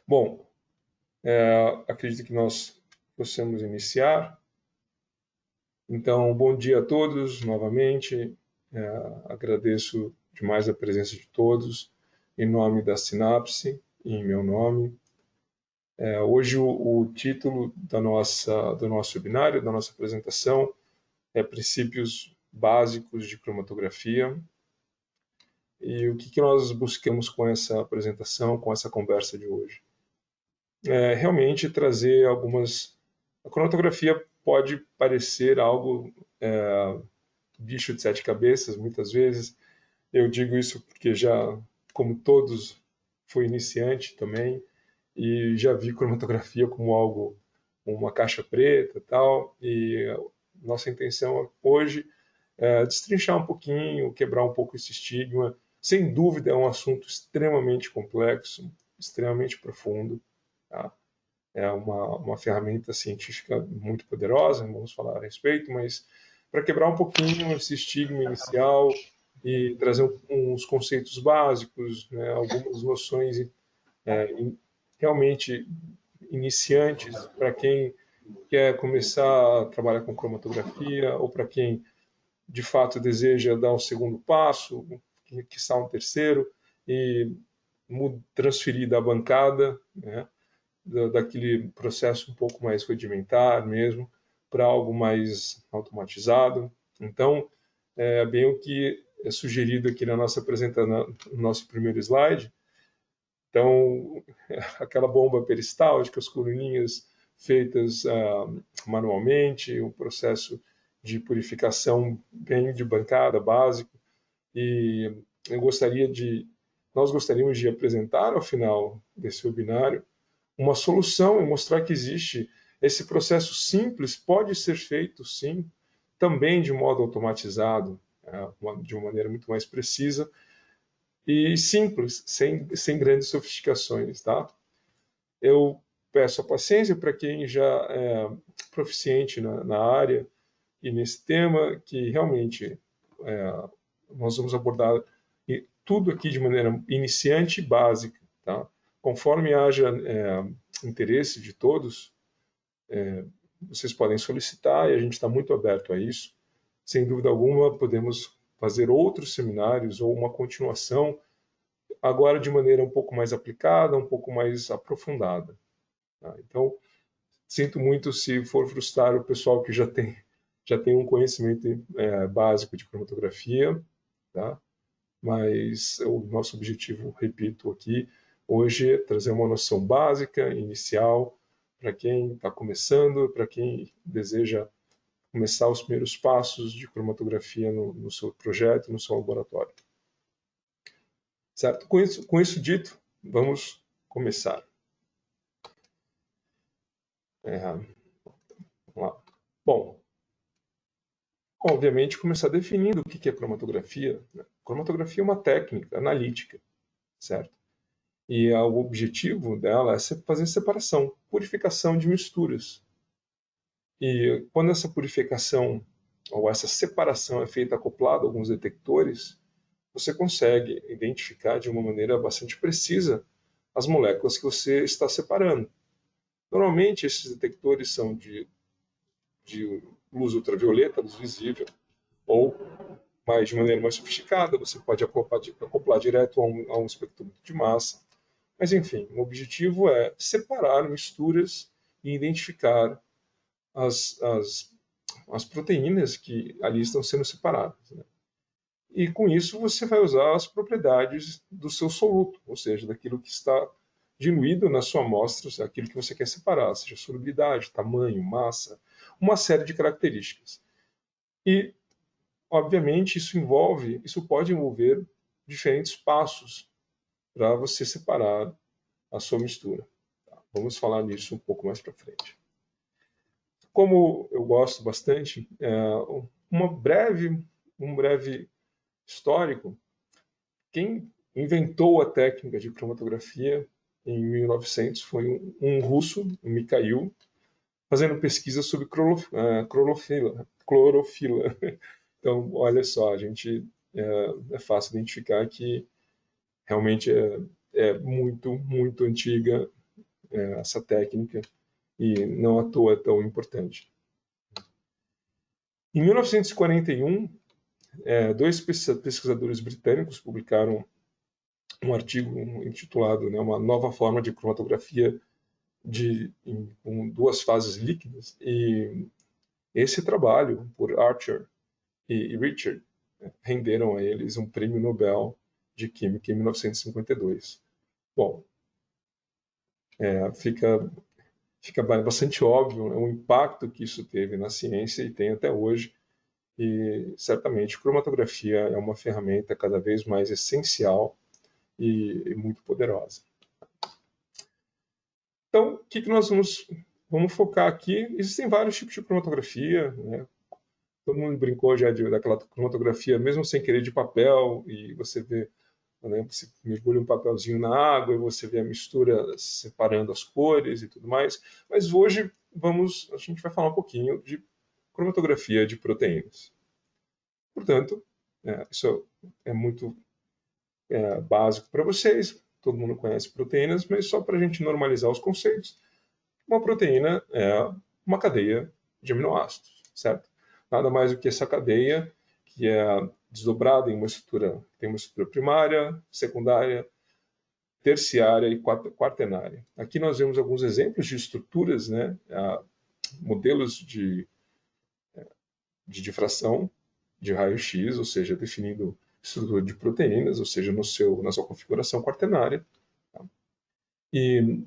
Bom, acredito que nós possamos iniciar. Então, bom dia a todos novamente. Agradeço demais a presença de todos, em nome da Sinapse e em meu nome. Hoje o título do nosso webinário, da nossa apresentação, é Princípios Básicos de Cromatografia. E o que nós buscamos com essa apresentação, com essa conversa de hoje? Realmente trazer algumas... A cromatografia pode parecer algo bicho de sete cabeças, muitas vezes. Eu digo isso porque já, como todos, fui iniciante também e já vi cromatografia como algo, uma caixa preta e tal. E nossa intenção hoje é destrinchar um pouquinho, quebrar um pouco esse estigma. Sem dúvida é um assunto extremamente complexo, extremamente profundo, tá? É uma ferramenta científica muito poderosa, vamos falar a respeito, mas para quebrar um pouquinho esse estigma inicial e trazer uns conceitos básicos, né, algumas noções realmente iniciantes para quem quer começar a trabalhar com cromatografia ou para quem de fato deseja dar um segundo passo, que está um terceiro, e transferir da bancada, né, daquele processo um pouco mais rudimentar mesmo, para algo mais automatizado. Então, é bem o que é sugerido aqui na nossa apresentação, no nosso primeiro slide. Então, aquela bomba peristáltica, as coluninhas feitas manualmente, o processo de purificação bem de bancada, básico. E nós gostaríamos de apresentar ao final desse webinário uma solução e mostrar que existe esse processo simples, pode ser feito sim, também de modo automatizado, de uma maneira muito mais precisa e simples, sem grandes sofisticações, tá? Eu peço a paciência para quem já é proficiente na área e nesse tema, que realmente nós vamos abordar tudo aqui de maneira iniciante e básica, tá? Conforme haja interesse de todos, vocês podem solicitar e a gente está muito aberto a isso. Sem dúvida alguma, podemos fazer outros seminários ou uma continuação, agora de maneira um pouco mais aplicada, um pouco mais aprofundada. Tá? Então, sinto muito se for frustrar o pessoal que já tem um conhecimento básico de cromatografia, tá? Mas o nosso objetivo, repito aqui, hoje é trazer uma noção básica, inicial, para quem está começando, para quem deseja começar os primeiros passos de cromatografia no seu projeto, no seu laboratório. Certo? Com isso dito, vamos começar. Vamos lá. Bom, obviamente, começar definindo o que é cromatografia. Né? Cromatografia é uma técnica analítica, certo? E o objetivo dela é fazer separação, purificação de misturas. E quando essa purificação ou essa separação é feita acoplada a alguns detectores, você consegue identificar de uma maneira bastante precisa as moléculas que você está separando. Normalmente, esses detectores são de luz ultravioleta, luz visível, ou de maneira mais sofisticada, você pode acoplar direto a um espectrômetro de massa. Mas, enfim, o objetivo é separar misturas e identificar as proteínas que ali estão sendo separadas. Né? E com isso você vai usar as propriedades do seu soluto, ou seja, daquilo que está diluído na sua amostra, aquilo que você quer separar, seja solubilidade, tamanho, massa, uma série de características. E, obviamente, isso pode envolver diferentes passos para você separar a sua mistura. Tá? Vamos falar nisso um pouco mais para frente. Como eu gosto bastante, um breve histórico. Quem inventou a técnica de cromatografia em 1900 foi um russo, o Mikhail, fazendo pesquisa sobre clorofila. Então, olha só, a gente é fácil identificar que realmente é muito, muito antiga essa técnica e não à toa é tão importante. Em 1941, dois pesquisadores britânicos publicaram um artigo intitulado, né, Uma Nova Forma de Cromatografia com duas fases líquidas. E esse trabalho, por Archer e Richard, renderam a eles um prêmio Nobel de Química em 1952. Bom, fica bastante óbvio, né, o impacto que isso teve na ciência e tem até hoje. E certamente cromatografia é uma ferramenta cada vez mais essencial e muito poderosa. Então, o que nós vamos focar aqui? Existem vários tipos de cromatografia, né? Todo mundo brincou já daquela cromatografia, mesmo sem querer, de papel, e você vê, né, você mergulha um papelzinho na água e você vê a mistura separando as cores e tudo mais. Mas hoje a gente vai falar um pouquinho de cromatografia de proteínas. Portanto, isso é muito básico para vocês, todo mundo conhece proteínas, mas só para a gente normalizar os conceitos, uma proteína é uma cadeia de aminoácidos, certo? Nada mais do que essa cadeia que é desdobrada em uma estrutura, tem uma estrutura primária, secundária, terciária e quaternária. Aqui nós vemos alguns exemplos de estruturas, né, modelos de difração de raio-x, ou seja, definindo estrutura de proteínas, ou seja, na sua configuração quaternária. Tá? E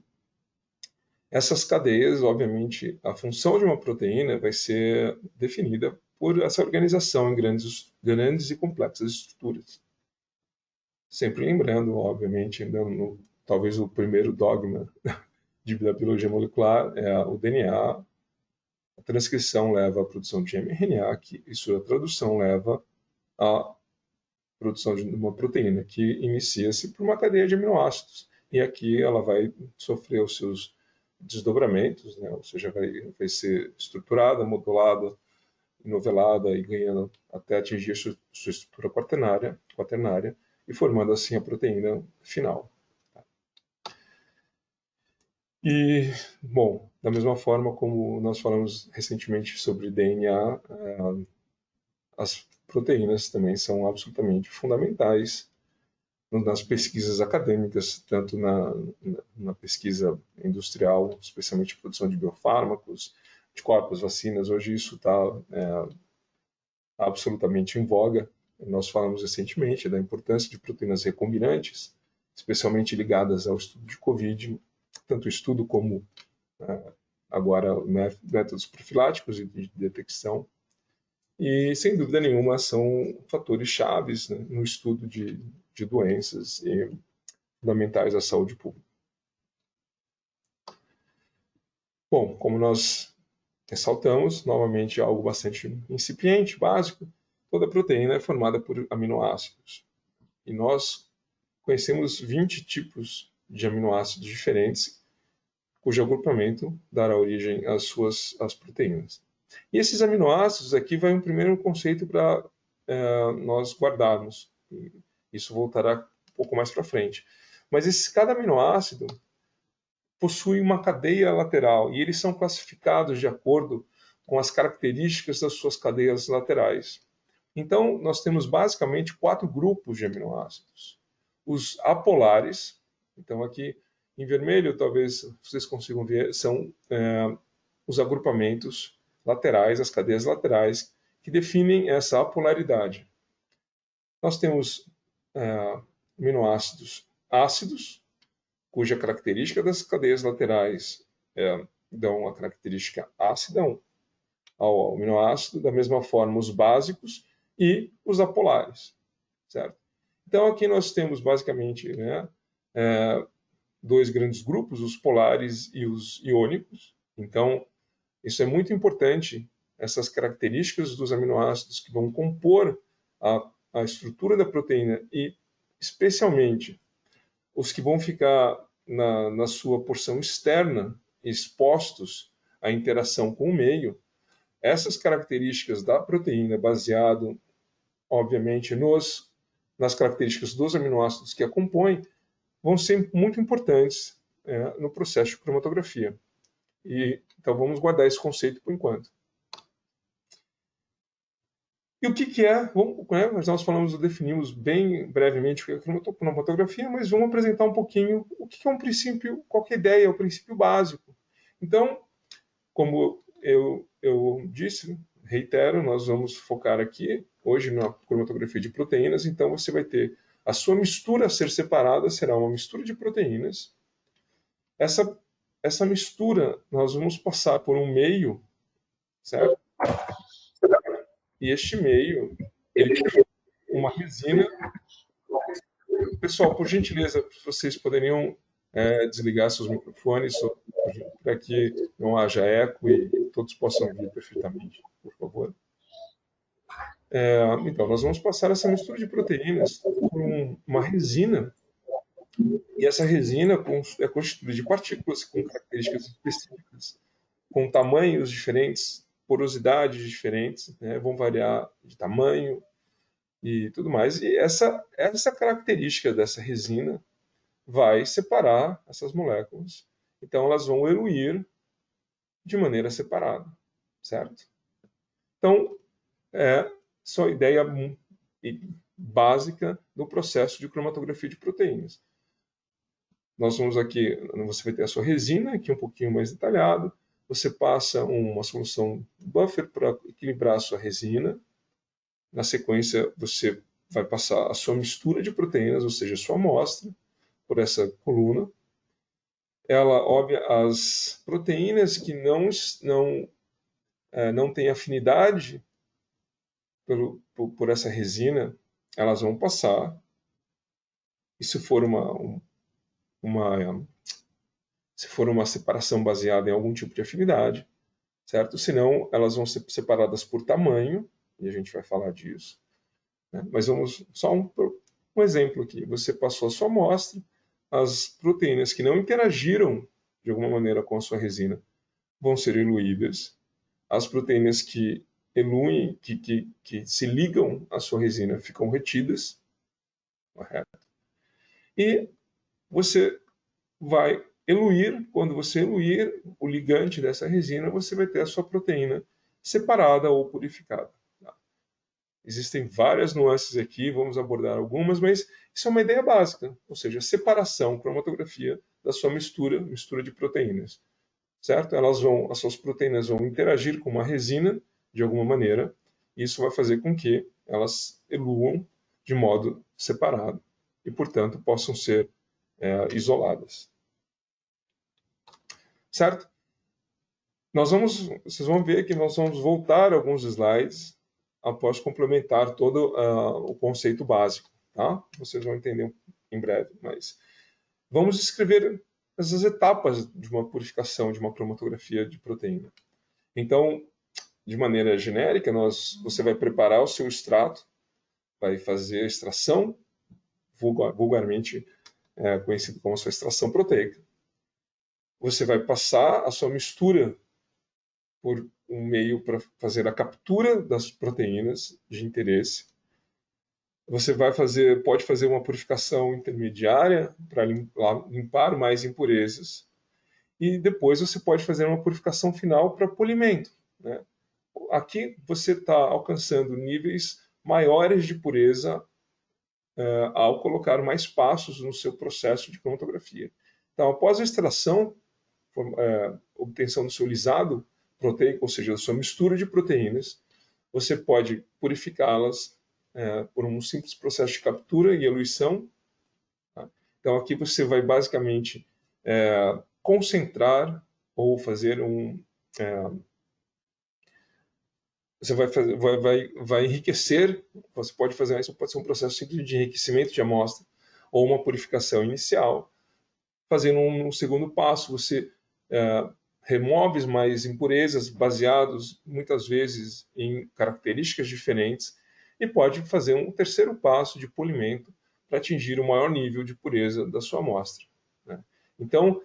essas cadeias, obviamente, a função de uma proteína vai ser definida por essa organização em grandes e complexas estruturas. Sempre lembrando, obviamente, talvez o primeiro dogma da biologia molecular é o DNA. A transcrição leva à produção de mRNA, e sua tradução leva à produção de uma proteína, que inicia-se por uma cadeia de aminoácidos. E aqui ela vai sofrer os seus desdobramentos, né? Ou seja, vai ser estruturada, modulada, novelada e ganhando até atingir sua estrutura quaternária e formando assim a proteína final. E, bom, da mesma forma como nós falamos recentemente sobre DNA, as proteínas também são absolutamente fundamentais nas pesquisas acadêmicas, tanto na pesquisa industrial, especialmente produção de biofármacos, de corpos, vacinas. Hoje isso está absolutamente em voga. Nós falamos recentemente da importância de proteínas recombinantes, especialmente ligadas ao estudo de Covid, tanto estudo como agora métodos profiláticos e de detecção. E, sem dúvida nenhuma, são fatores chaves, né, no estudo de doenças e fundamentais à saúde pública. Bom, como nós ressaltamos, novamente algo bastante incipiente, básico, toda proteína é formada por aminoácidos. E nós conhecemos 20 tipos de aminoácidos diferentes, cujo agrupamento dará origem às proteínas. E esses aminoácidos, aqui vai um primeiro conceito para nós guardarmos. Isso voltará um pouco mais para frente. Mas cada aminoácido possui uma cadeia lateral e eles são classificados de acordo com as características das suas cadeias laterais. Então, nós temos basicamente 4 grupos de aminoácidos. Os apolares, então aqui em vermelho, talvez vocês consigam ver, são os agrupamentos laterais, as cadeias laterais, que definem essa apolaridade. Nós temos aminoácidos ácidos, cuja característica das cadeias laterais dão a característica ácida ao aminoácido, da mesma forma os básicos e os apolares, certo? Então aqui nós temos basicamente dois grandes grupos, os polares e os iônicos. Então isso é muito importante, essas características dos aminoácidos que vão compor a estrutura da proteína e especialmente os que vão ficar na sua porção externa, expostos à interação com o meio. Essas características da proteína, baseado, obviamente, nas características dos aminoácidos que a compõem, vão ser muito importantes no processo de cromatografia. Então vamos guardar esse conceito por enquanto. E o que é? Nós definimos bem brevemente o que é cromatografia, mas vamos apresentar um pouquinho o que é um princípio, qual é a ideia, o princípio básico. Então, como eu disse, reitero, nós vamos focar aqui hoje na cromatografia de proteínas. Então você vai ter a sua mistura a ser separada, será uma mistura de proteínas. Essa mistura nós vamos passar por um meio, certo? E este meio, ele tem uma resina. Pessoal, por gentileza, vocês poderiam desligar seus microfones para que não haja eco e todos possam ouvir perfeitamente, por favor. Então, nós vamos passar essa mistura de proteínas por uma resina, e essa resina é constituída de partículas com características específicas, com tamanhos diferentes, porosidades diferentes, né? Vão variar de tamanho e tudo mais. E essa característica dessa resina vai separar essas moléculas. Então, elas vão eluir de maneira separada, certo? Então, só a ideia básica do processo de cromatografia de proteínas. Nós vamos aqui, você vai ter a sua resina, aqui um pouquinho mais detalhado. Você passa uma solução buffer para equilibrar a sua resina. Na sequência, você vai passar a sua mistura de proteínas, ou seja, a sua amostra, por essa coluna. Ela, óbvio, as proteínas que não têm afinidade por essa resina, elas vão passar. E se for se for uma separação baseada em algum tipo de afinidade, certo? Senão, elas vão ser separadas por tamanho, e a gente vai falar disso, né? Mas vamos só um exemplo aqui. Você passou a sua amostra, as proteínas que não interagiram de alguma maneira com a sua resina vão ser eluídas. As proteínas que eluem, que se ligam à sua resina, ficam retidas, correto? E você vai eluir, quando você eluir o ligante dessa resina, você vai ter a sua proteína separada ou purificada. Existem várias nuances aqui, vamos abordar algumas, mas isso é uma ideia básica, ou seja, separação, cromatografia da sua mistura de proteínas, certo? As suas proteínas vão interagir com uma resina de alguma maneira, e isso vai fazer com que elas eluam de modo separado e, portanto, possam ser isoladas. Certo? Vocês vão ver que nós vamos voltar alguns slides após complementar todo o conceito básico, tá? Vocês vão entender em breve, mas vamos descrever essas etapas de uma purificação, de uma cromatografia de proteína. Então, de maneira genérica, você vai preparar o seu extrato, vai fazer a extração, vulgarmente conhecido como a sua extração proteica. Você vai passar a sua mistura por um meio para fazer a captura das proteínas de interesse. Você pode fazer uma purificação intermediária para limpar mais impurezas. E depois você pode fazer uma purificação final para polimento, né? Aqui você está alcançando níveis maiores de pureza ao colocar mais passos no seu processo de cromatografia. Então, após a extração, obtenção do seu lisado proteico, ou seja, da sua mistura de proteínas, você pode purificá-las por um simples processo de captura e eluição. Tá? Então, aqui você vai basicamente concentrar ou fazer você vai enriquecer. Você pode fazer isso, pode ser um processo simples de enriquecimento de amostra ou uma purificação inicial. Fazendo um segundo passo, você remove mais impurezas baseados muitas vezes em características diferentes e pode fazer um terceiro passo de polimento para atingir o maior nível de pureza da sua amostra, né? Então,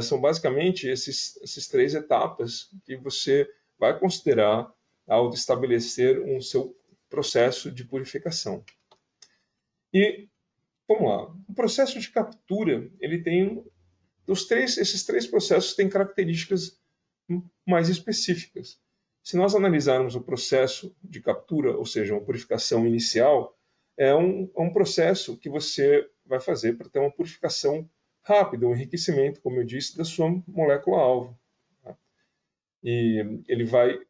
são basicamente esses três etapas que você vai considerar ao estabelecer um seu processo de purificação. E, vamos lá, o processo de captura ele tem esses três processos têm características mais específicas. Se nós analisarmos o processo de captura, ou seja, uma purificação inicial, é um processo que você vai fazer para ter uma purificação rápida, um enriquecimento, como eu disse, da sua molécula-alvo. Tá? E ele vai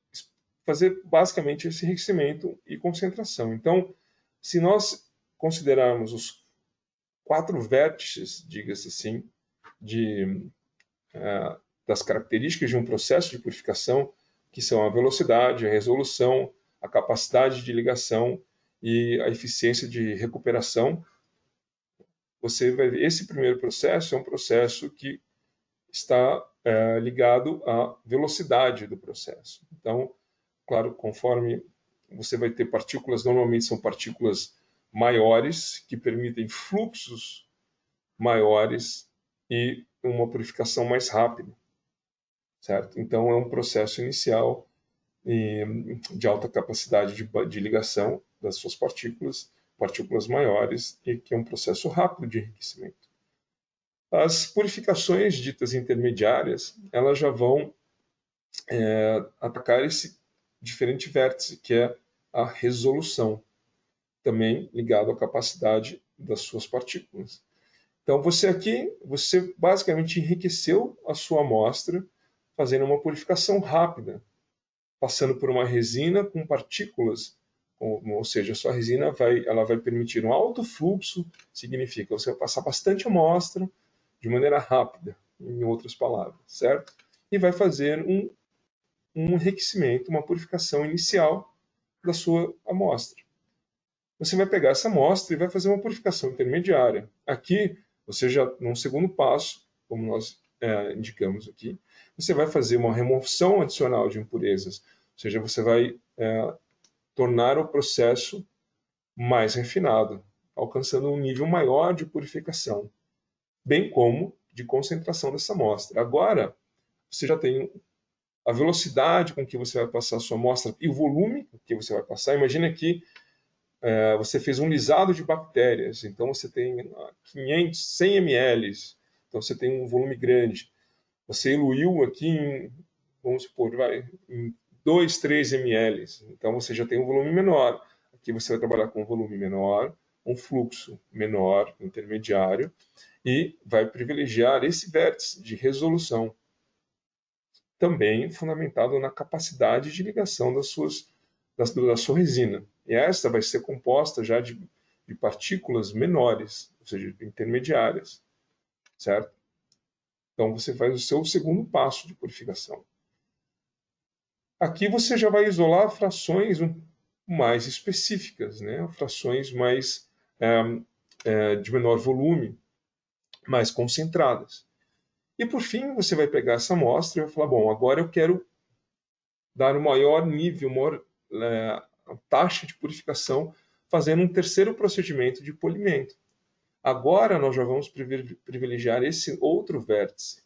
fazer basicamente esse enriquecimento e concentração. Então, se nós considerarmos os 4 vértices, diga-se assim, das características de um processo de purificação, que são a velocidade, a resolução, a capacidade de ligação e a eficiência de recuperação, você vai ver, esse primeiro processo é um processo que está ligado à velocidade do processo. Então, claro, conforme você vai ter partículas, normalmente são partículas maiores, que permitem fluxos maiores e uma purificação mais rápida, certo? Então, é um processo inicial de alta capacidade de ligação das suas partículas maiores, e que é um processo rápido de enriquecimento. As purificações ditas intermediárias, elas já vão atacar esse diferente vértice, que é a resolução, também ligado à capacidade das suas partículas. Então, você basicamente enriqueceu a sua amostra, fazendo uma purificação rápida, passando por uma resina com partículas, ou seja, a sua resina ela vai permitir um alto fluxo, significa você vai passar bastante amostra de maneira rápida, em outras palavras, certo? E vai fazer um enriquecimento, uma purificação inicial da sua amostra. Você vai pegar essa amostra e vai fazer uma purificação intermediária. Aqui, você já, num segundo passo, como nós indicamos aqui, você vai fazer uma remoção adicional de impurezas, ou seja, você vai tornar o processo mais refinado, alcançando um nível maior de purificação, bem como de concentração dessa amostra. Agora, você já tem a velocidade com que você vai passar a sua amostra e o volume que você vai passar. Imagina que você fez um lisado de bactérias, então você tem 500, 100 ml, então você tem um volume grande. Você eluiu aqui vamos supor, em 2, 3 ml, então você já tem um volume menor. Aqui você vai trabalhar com um volume menor, um fluxo menor, intermediário, e vai privilegiar esse vértice de resolução, também fundamentado na capacidade de ligação da sua resina. E esta vai ser composta já de partículas menores, ou seja, intermediárias, certo? Então você faz o seu segundo passo de purificação. Aqui você já vai isolar frações mais específicas, né? Frações mais de menor volume, mais concentradas. E por fim, você vai pegar essa amostra e vai falar, bom, agora eu quero dar um maior nível, maior taxa de purificação, fazendo um terceiro procedimento de polimento. Agora nós já vamos privilegiar esse outro vértice,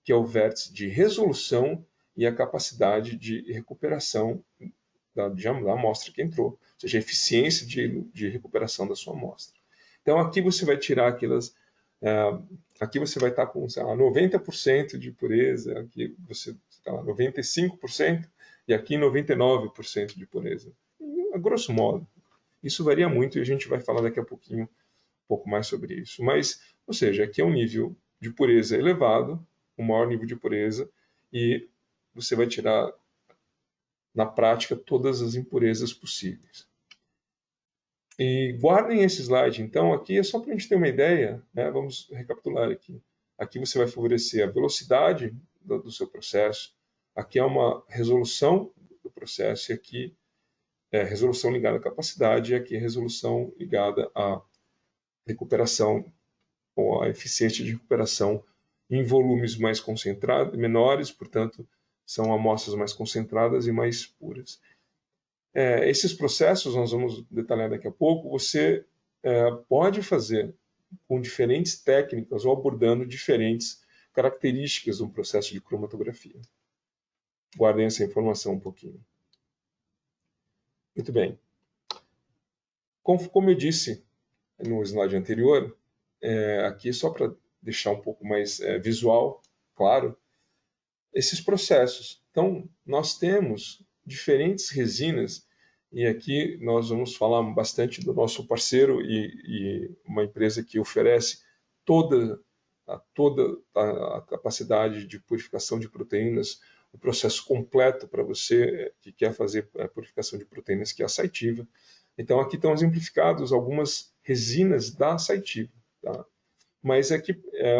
que é o vértice de resolução e a capacidade de recuperação da amostra que entrou, ou seja, a eficiência de recuperação da sua amostra. Então aqui você vai tirar aquelas... aqui você vai estar com, sei lá, 90% de pureza, aqui você está lá 95%, e aqui 99% de pureza. A grosso modo. Isso varia muito e a gente vai falar daqui a pouquinho um pouco mais sobre isso. Mas, ou seja, aqui é um nível de pureza elevado, um maior nível de pureza, e você vai tirar, na prática, todas as impurezas possíveis. E guardem esse slide, então, aqui é só para a gente ter uma ideia, né? Vamos recapitular aqui. Aqui você vai favorecer a velocidade do seu processo, aqui é uma resolução do processo, e aqui é resolução ligada à capacidade, e aqui é resolução ligada à recuperação, ou à eficiência de recuperação em volumes mais concentrados, menores, portanto, são amostras mais concentradas e mais puras. Esses processos, nós vamos detalhar daqui a pouco, você pode fazer com diferentes técnicas ou abordando diferentes características do processo de cromatografia. Guardem essa informação um pouquinho. Muito bem. Como eu disse no slide anterior, aqui só para deixar um pouco mais visual, claro, esses processos. Então, nós temos diferentes resinas, e aqui nós vamos falar bastante do nosso parceiro e uma empresa que oferece toda a capacidade de purificação de proteínas, o processo completo para você que quer fazer a purificação de proteínas, que é a Saitiva. Então, aqui estão exemplificados algumas resinas da Saitiva. Tá? Mas aqui,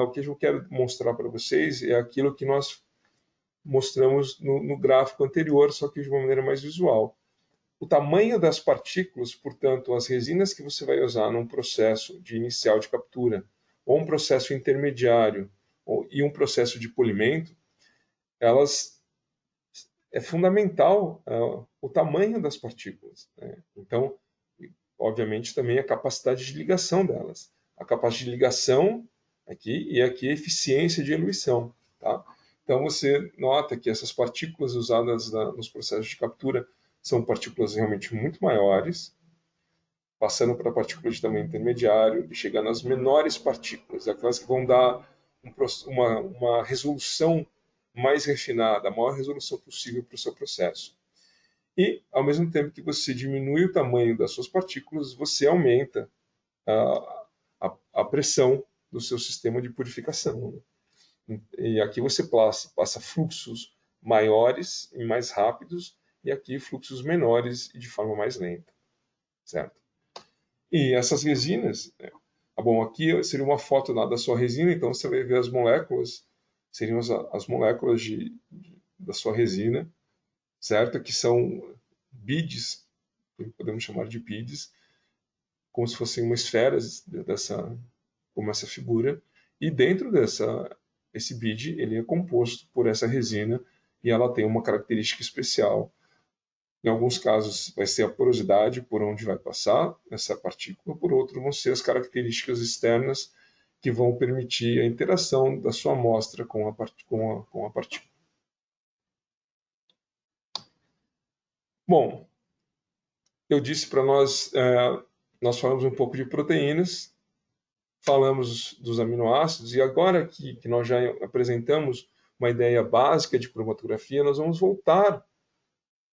o que eu quero mostrar para vocês é aquilo que nós mostramos no gráfico anterior, só que de uma maneira mais visual. O tamanho das partículas, portanto, as resinas que você vai usar num processo de inicial de captura, ou um processo intermediário, e um processo de polimento, é fundamental o tamanho das partículas. Né? Então, obviamente, também a capacidade de ligação delas. A capacidade de ligação aqui e aqui a eficiência de eluição. Tá? Então, você nota que essas partículas usadas nos processos de captura são partículas realmente muito maiores, passando para partículas de tamanho intermediário e chegando às menores partículas, aquelas que vão dar uma resolução mais refinada, a maior resolução possível para o seu processo. E, ao mesmo tempo que você diminui o tamanho das suas partículas, você aumenta a pressão do seu sistema de purificação. E aqui você passa fluxos maiores e mais rápidos, e aqui fluxos menores e de forma mais lenta. Certo? E essas resinas, bom, aqui seria uma foto da sua resina, então você vai ver as moléculas, seriam as moléculas da sua resina, certo? Que são beads, podemos chamar de beads, como se fossem uma esfera como essa figura, e dentro esse bead, ele é composto por essa resina, e ela tem uma característica especial. Em alguns casos vai ser a porosidade por onde vai passar essa partícula, por outro vão ser as características externas que vão permitir a interação da sua amostra com a partícula. Bom, eu disse para nós falamos um pouco de proteínas, falamos dos aminoácidos, e agora que nós já apresentamos uma ideia básica de cromatografia, nós vamos voltar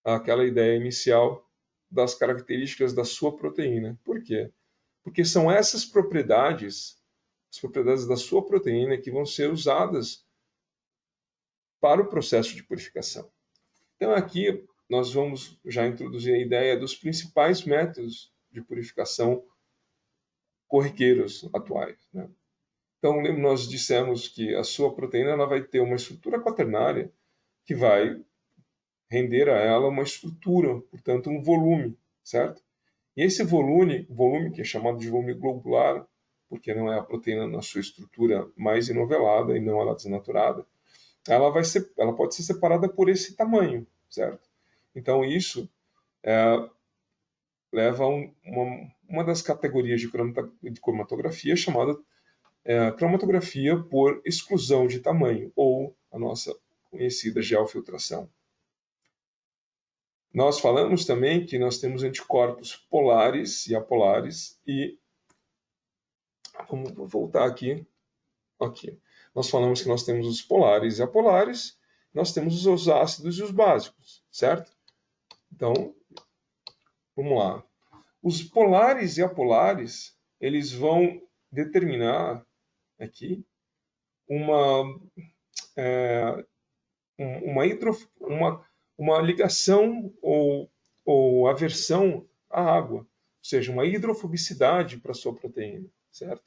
àquela ideia inicial das características da sua proteína. Por quê? Porque são essas propriedades, as propriedades da sua proteína, que vão ser usadas para o processo de purificação. Então, aqui nós vamos já introduzir a ideia dos principais métodos de purificação corriqueiros atuais. Né? Então, nós dissemos que a sua proteína ela vai ter uma estrutura quaternária que vai render a ela uma estrutura, portanto, um volume, certo? E esse volume, que é chamado de volume globular, porque não é a proteína na sua estrutura mais enovelada e não ela desnaturada, ela pode ser separada por esse tamanho, certo? Então, isso leva a uma das categorias de cromatografia chamada cromatografia por exclusão de tamanho, ou a nossa conhecida geofiltração. Nós falamos também que nós temos anticorpos polares e apolares, e vamos voltar aqui. Nós falamos que nós temos os polares e apolares, nós temos os ácidos e os básicos, certo? Então, vamos lá. Os polares e apolares, eles vão determinar aqui uma ligação ou aversão à água, ou seja, uma hidrofobicidade para a sua proteína, certo?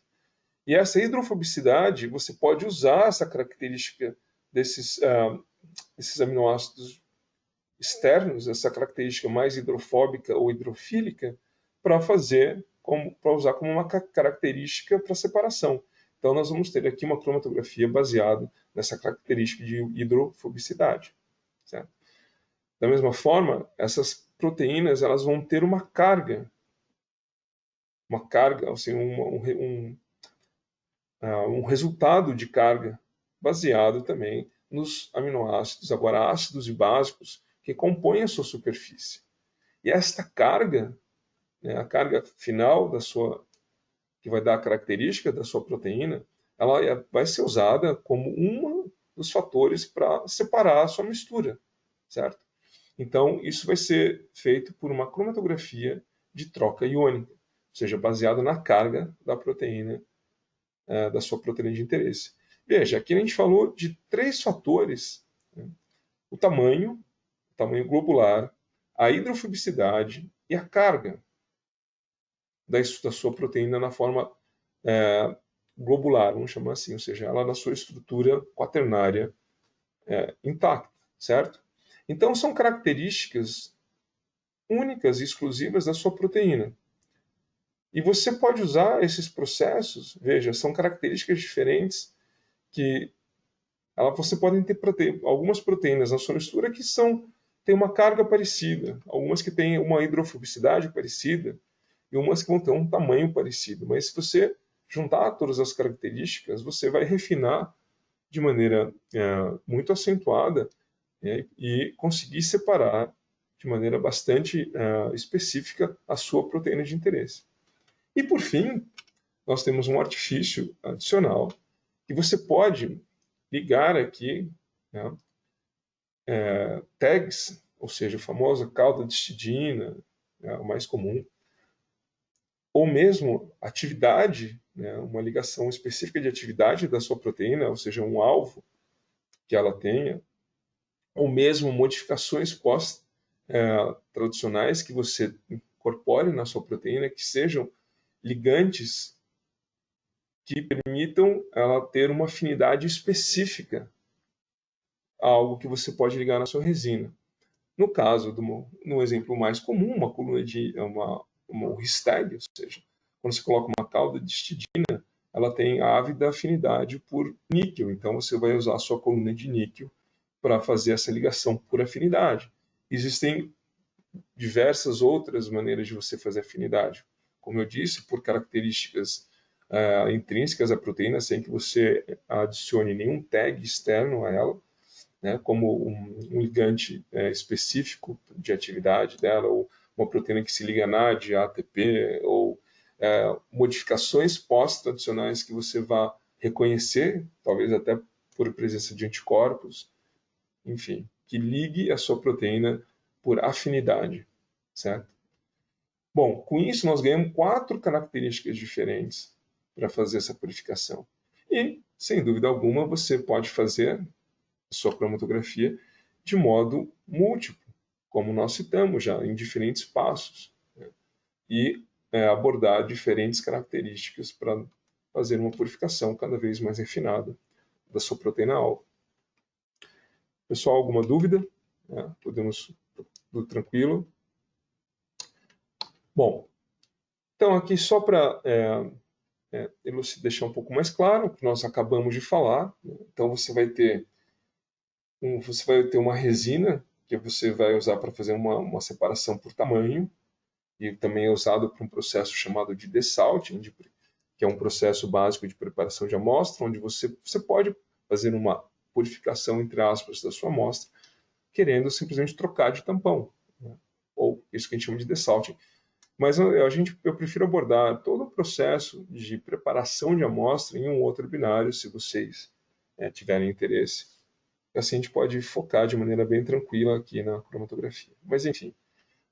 E essa hidrofobicidade, você pode usar essa característica desses aminoácidos externos, essa característica mais hidrofóbica ou hidrofílica, para usar como uma característica para separação. Então, nós vamos ter aqui uma cromatografia baseada nessa característica de hidrofobicidade. Certo? Da mesma forma, essas proteínas elas vão ter uma carga, assim, um resultado de carga baseado também nos aminoácidos, agora ácidos e básicos, que compõem a sua superfície. E esta carga, a carga final que vai dar a característica da sua proteína, ela vai ser usada como um dos fatores para separar a sua mistura, certo? Então, isso vai ser feito por uma cromatografia de troca iônica, ou seja, baseado na carga da proteína, da sua proteína de interesse. Veja, aqui a gente falou de 3 fatores, né? O tamanho globular, a hidrofobicidade e a carga da sua proteína na forma globular, vamos chamar assim, ou seja, ela na sua estrutura quaternária intacta, certo? Então, são características únicas e exclusivas da sua proteína. E você pode usar esses processos, veja, são características diferentes que você pode ter algumas proteínas na sua mistura que têm uma carga parecida, algumas que têm uma hidrofobicidade parecida e umas que vão ter um tamanho parecido. Mas se você juntar todas as características, você vai refinar de maneira muito acentuada e conseguir separar de maneira bastante específica a sua proteína de interesse. E por fim, nós temos um artifício adicional que você pode ligar aqui, né, tags, ou seja, a famosa cauda de histidina, né, o mais comum, ou mesmo atividade, né, uma ligação específica de atividade da sua proteína, ou seja, um alvo que ela tenha, ou mesmo modificações pós-traducionais que você incorpore na sua proteína, que sejam ligantes que permitam ela ter uma afinidade específica a algo que você pode ligar na sua resina. No caso, no exemplo mais comum, uma coluna de uma Histag, ou seja, quando você coloca uma cauda de histidina, ela tem ávida afinidade por níquel, então você vai usar a sua coluna de níquel para fazer essa ligação por afinidade. Existem diversas outras maneiras de você fazer afinidade. Como eu disse, por características intrínsecas à proteína, sem que você adicione nenhum tag externo a ela, né, como um ligante específico de atividade dela, ou uma proteína que se liga a NAD, a ATP, ou modificações pós-tradicionais que você vá reconhecer, talvez até por presença de anticorpos, enfim, que ligue a sua proteína por afinidade, certo? Bom, com isso nós ganhamos 4 características diferentes para fazer essa purificação. E, sem dúvida alguma, você pode fazer a sua cromatografia de modo múltiplo, como nós citamos já, em diferentes passos, né? E abordar diferentes características para fazer uma purificação cada vez mais refinada da sua proteína-alvo. Pessoal, alguma dúvida? Podemos tudo tranquilo? Bom, então aqui só para deixar um pouco mais claro o que nós acabamos de falar, né? Então você vai ter uma resina que você vai usar para fazer uma separação por tamanho, e também é usado para um processo chamado de desalting, que é um processo básico de preparação de amostra, onde você pode fazer uma purificação, entre aspas, da sua amostra, querendo simplesmente trocar de tampão, né? Ou isso que a gente chama de desalting. Mas eu prefiro abordar todo o processo de preparação de amostra em um outro binário, se vocês tiverem interesse. Assim a gente pode focar de maneira bem tranquila aqui na cromatografia. Mas enfim,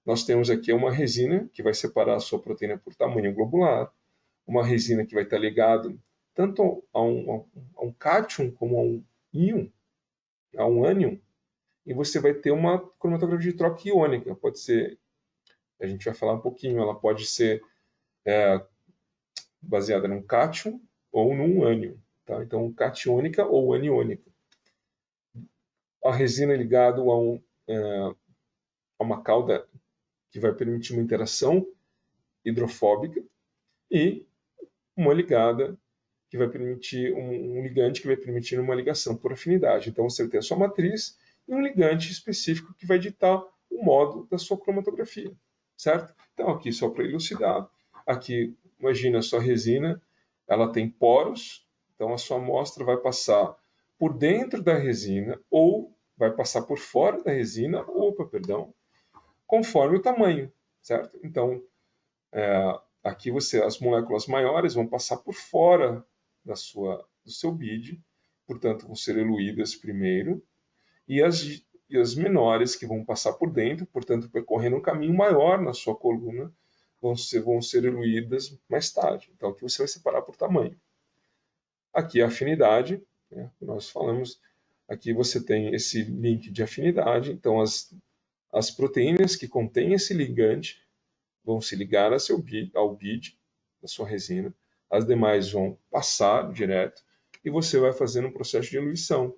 nós temos aqui uma resina que vai separar a sua proteína por tamanho globular, uma resina que vai estar ligada tanto a um cátion como a um íon, a um ânion, e você vai ter uma cromatografia de troca iônica. Pode ser, a gente vai falar um pouquinho, ela pode ser baseada num cátion ou num ânion. Tá? Então, catiônica ou aniônica. A resina é ligada a uma cauda que vai permitir uma interação hidrofóbica e uma ligada que vai permitir um ligante que vai permitir uma ligação por afinidade. Então você tem a sua matriz e um ligante específico que vai ditar o modo da sua cromatografia, certo? Então aqui só para elucidar, aqui imagina a sua resina, ela tem poros, então a sua amostra vai passar por dentro da resina ou vai passar por fora da resina, conforme o tamanho, certo? Então, aqui as moléculas maiores vão passar por fora da sua do seu BID, portanto, vão ser eluídas primeiro, e as menores que vão passar por dentro, portanto, percorrendo um caminho maior na sua coluna, vão ser eluídas mais tarde. Então, aqui você vai separar por tamanho. Aqui a afinidade, né? Nós falamos, aqui você tem esse link de afinidade, então as proteínas que contêm esse ligante vão se ligar ao BID da sua resina, as demais vão passar direto e você vai fazendo um processo de eluição.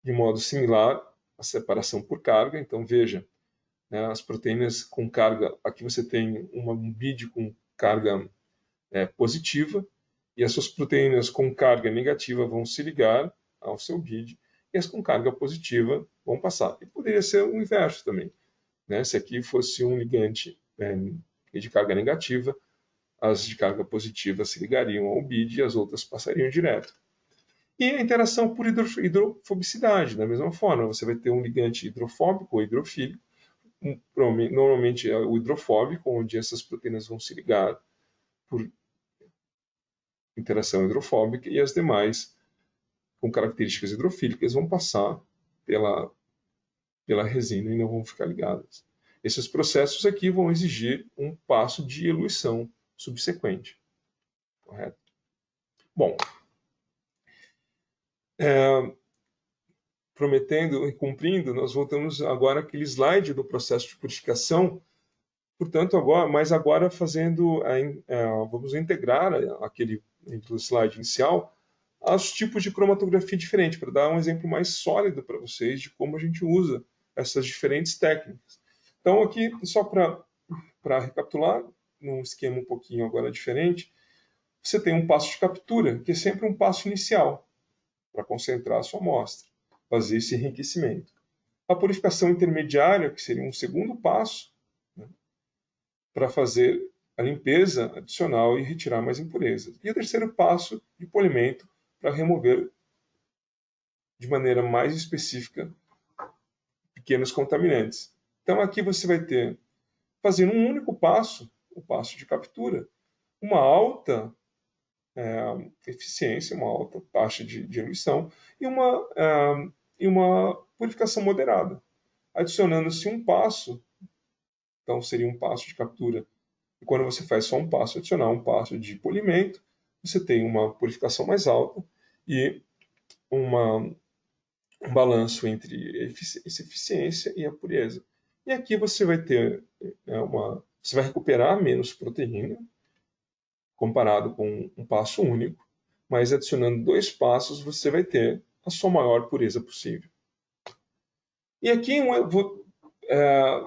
De modo similar, a separação por carga, então veja, né, as proteínas com carga, aqui você tem um BID com carga positiva, e as suas proteínas com carga negativa vão se ligar ao seu BID, e as com carga positiva vão passar. E poderia ser o inverso também. Né? Se aqui fosse um ligante de carga negativa, as de carga positiva se ligariam ao BID e as outras passariam direto. E a interação por hidrofobicidade, da mesma forma, você vai ter um ligante hidrofóbico ou hidrofílico, normalmente é o hidrofóbico, onde essas proteínas vão se ligar por interação hidrofóbica, e as demais, com características hidrofílicas, vão passar pela resina e não vão ficar ligadas. Esses processos aqui vão exigir um passo de eluição subsequente. Correto? Bom, prometendo e cumprindo, nós voltamos agora àquele slide do processo de purificação. Portanto, agora fazendo, vamos integrar aquele slide inicial aos tipos de cromatografia diferente, para dar um exemplo mais sólido para vocês de como a gente usa essas diferentes técnicas. Então, aqui, só para recapitular, num esquema um pouquinho agora diferente, você tem um passo de captura, que é sempre um passo inicial, para concentrar a sua amostra, fazer esse enriquecimento. A purificação intermediária, que seria um segundo passo, né, para fazer a limpeza adicional e retirar mais impurezas. E o terceiro passo de polimento, para remover de maneira mais específica pequenos contaminantes. Então aqui você vai ter, fazendo um único passo, o passo de captura, uma alta eficiência, uma alta taxa de eluição e uma purificação moderada. Adicionando-se um passo, então seria um passo de captura, e quando você faz só um passo adicional, um passo de polimento, você tem uma purificação mais alta e um balanço entre essa eficiência e a pureza. E aqui você vai ter você vai recuperar menos proteína comparado com um passo único, mas adicionando 2 passos você vai ter a sua maior pureza possível. E aqui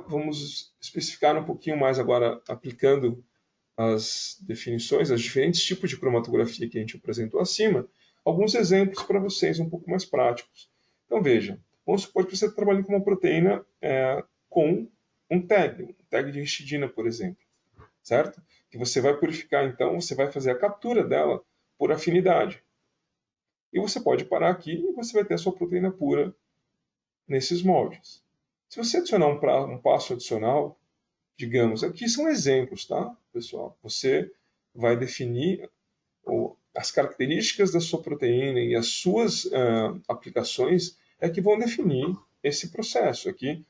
vamos especificar um pouquinho mais agora, aplicando as definições, os diferentes tipos de cromatografia que a gente apresentou acima, alguns exemplos para vocês um pouco mais práticos. Então veja, vamos supor que você trabalhe com uma proteína com um tag de histidina, por exemplo, certo? Que você vai purificar, então, você vai fazer a captura dela por afinidade. E você pode parar aqui e você vai ter a sua proteína pura nesses moldes. Se você adicionar um passo adicional, digamos, aqui são exemplos, tá, pessoal? Você vai definir as características da sua proteína e as suas aplicações que vão definir esse processo. Aqui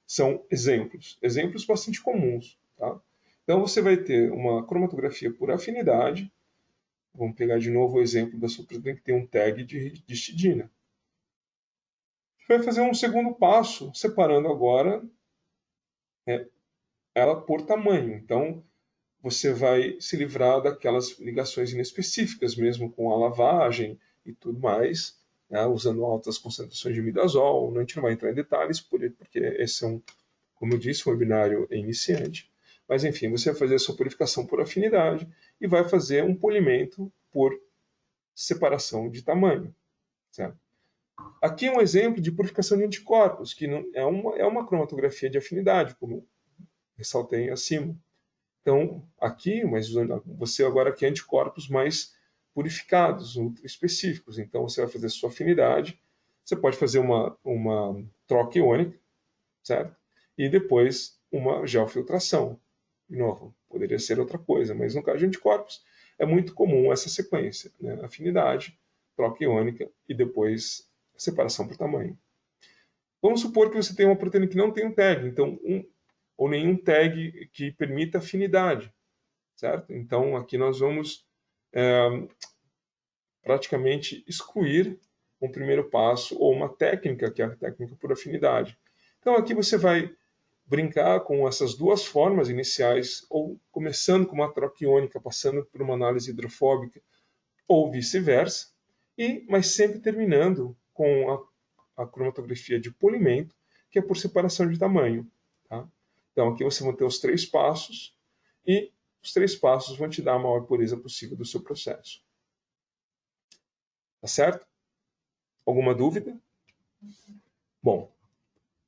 são exemplos bastante comuns, tá? Então você vai ter uma cromatografia por afinidade. Vamos pegar de novo o exemplo da sua proteína que tem um tag de histidina. Vai fazer um segundo passo, separando agora ela por tamanho. Então, você vai se livrar daquelas ligações inespecíficas, mesmo com a lavagem e tudo mais, né, usando altas concentrações de imidazol. A gente não vai entrar em detalhes, porque esse é como eu disse, um webinário iniciante. Mas, enfim, você vai fazer a sua purificação por afinidade e vai fazer um polimento por separação de tamanho. Certo? Aqui é um exemplo de purificação de anticorpos, que é uma cromatografia de afinidade, como ressaltei acima. Então, aqui, mas você agora quer anticorpos mais purificados, ultra específicos. Então, você vai fazer a sua afinidade. Você pode fazer uma troca iônica, certo? E depois uma geofiltração. De novo, poderia ser outra coisa, mas no caso de anticorpos é muito comum essa sequência, né? Afinidade, troca iônica e depois separação por tamanho. Vamos supor que você tem uma proteína que não tem um tag, então ou nenhum tag que permita afinidade, certo? Então aqui nós vamos praticamente excluir um primeiro passo ou uma técnica, que é a técnica por afinidade. Então aqui você vai brincar com essas duas formas iniciais, ou começando com uma troca iônica, passando por uma análise hidrofóbica, ou vice-versa, mas sempre terminando com a cromatografia de polimento, que é por separação de tamanho. Tá? Então aqui você vai ter os 3 passos, e os 3 passos vão te dar a maior pureza possível do seu processo. Tá certo? Alguma dúvida? Bom,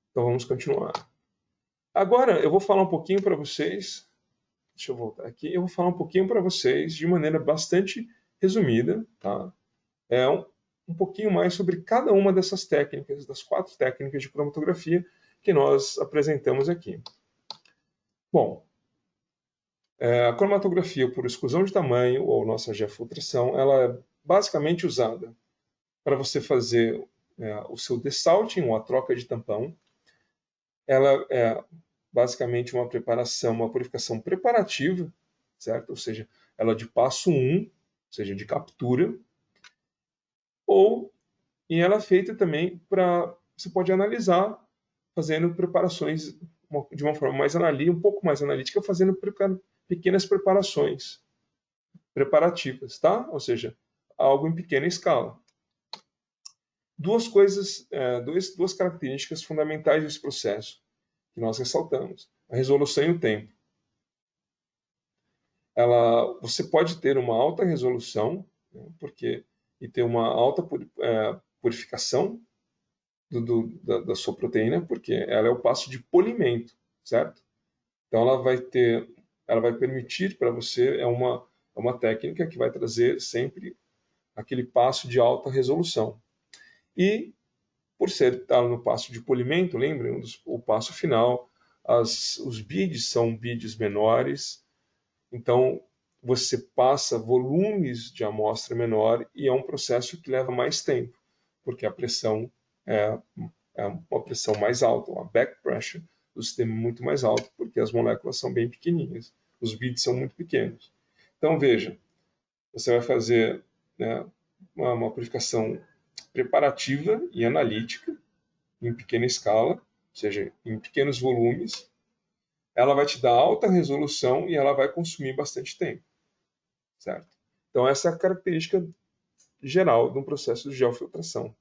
então vamos continuar. Agora eu vou falar um pouquinho para vocês, deixa eu voltar aqui, eu vou falar um pouquinho para vocês de maneira bastante resumida, tá? Um pouquinho mais sobre cada uma dessas técnicas, das 4 técnicas de cromatografia que nós apresentamos aqui. Bom, a cromatografia por exclusão de tamanho, ou nossa geofiltração, ela é basicamente usada para você fazer o seu desalting, ou a troca de tampão. Ela é basicamente uma preparação, uma purificação preparativa, certo? Ou seja, ela é de passo 1, ou seja, de captura, e ela é feita também para, você pode analisar, fazendo preparações de uma forma mais analítica, um pouco mais analítica, fazendo pequenas preparações preparativas, tá? Ou seja, algo em pequena escala. Duas características fundamentais desse processo que nós ressaltamos: a resolução e o tempo. Você pode ter uma alta resolução, né, e ter uma alta purificação da sua proteína, porque ela é o passo de polimento, certo? Então ela vai permitir para você, é uma técnica que vai trazer sempre aquele passo de alta resolução. E por estar no passo de polimento, lembrem, o passo final, os beads são beads menores, então você passa volumes de amostra menor e é um processo que leva mais tempo, porque a pressão é uma pressão mais alta, uma back pressure do sistema é muito mais alta, porque as moléculas são bem pequenininhas, os beads são muito pequenos. Então veja, você vai fazer, né, uma purificação preparativa e analítica em pequena escala, ou seja, em pequenos volumes. Ela vai te dar alta resolução e ela vai consumir bastante tempo, certo? Então essa é a característica geral de um processo de geofiltração.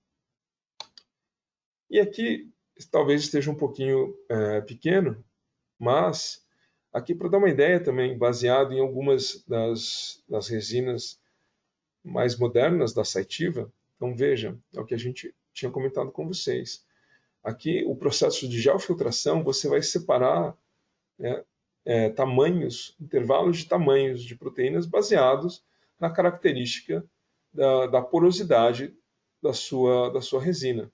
E aqui talvez esteja um pouquinho pequeno, mas aqui para dar uma ideia também, baseado em algumas das resinas mais modernas da Cytiva. Então veja, é o que a gente tinha comentado com vocês. Aqui o processo de geofiltração, você vai separar intervalos de tamanhos de proteínas baseados na característica da porosidade da sua resina.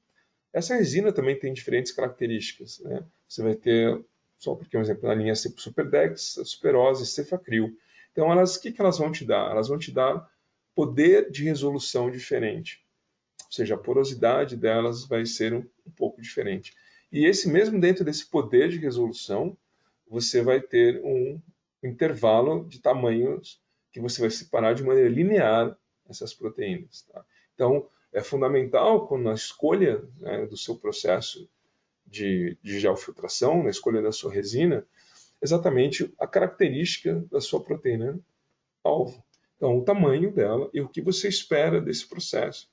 Essa resina também tem diferentes características, né? Você vai ter, só porque um exemplo, na linha Superdex, Superose, Cefacril. Então, o que elas vão te dar? Elas vão te dar poder de resolução diferente. Ou seja, a porosidade delas vai ser um pouco diferente. E mesmo dentro desse poder de resolução, você vai ter um intervalo de tamanhos que você vai separar de maneira linear essas proteínas. Tá? Então, é fundamental na escolha, né, do seu processo de geofiltração, na escolha da sua resina, exatamente a característica da sua proteína alvo. Então, o tamanho dela e o que você espera desse processo.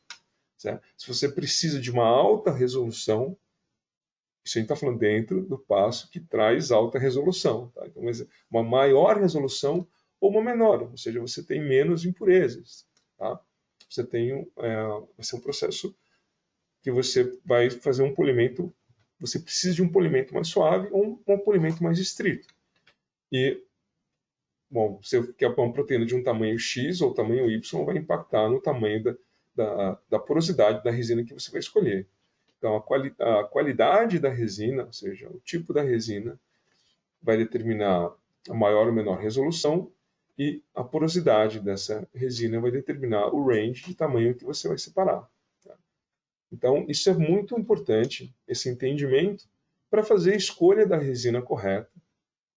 Certo? Se você precisa de uma alta resolução, isso a gente está falando dentro do passo que traz alta resolução. Tá? Então, uma maior resolução ou uma menor, ou seja, você tem menos impurezas. Tá? Vai ser um processo que você vai fazer um polimento, você precisa de um polimento mais suave ou um polimento mais estrito. E, bom, você quer uma proteína de um tamanho X ou tamanho Y, vai impactar no tamanho da porosidade da resina que você vai escolher. Então, a qualidade da resina, ou seja, o tipo da resina, vai determinar a maior ou menor resolução, e a porosidade dessa resina vai determinar o range de tamanho que você vai separar. Então, isso é muito importante, esse entendimento, para fazer a escolha da resina correta,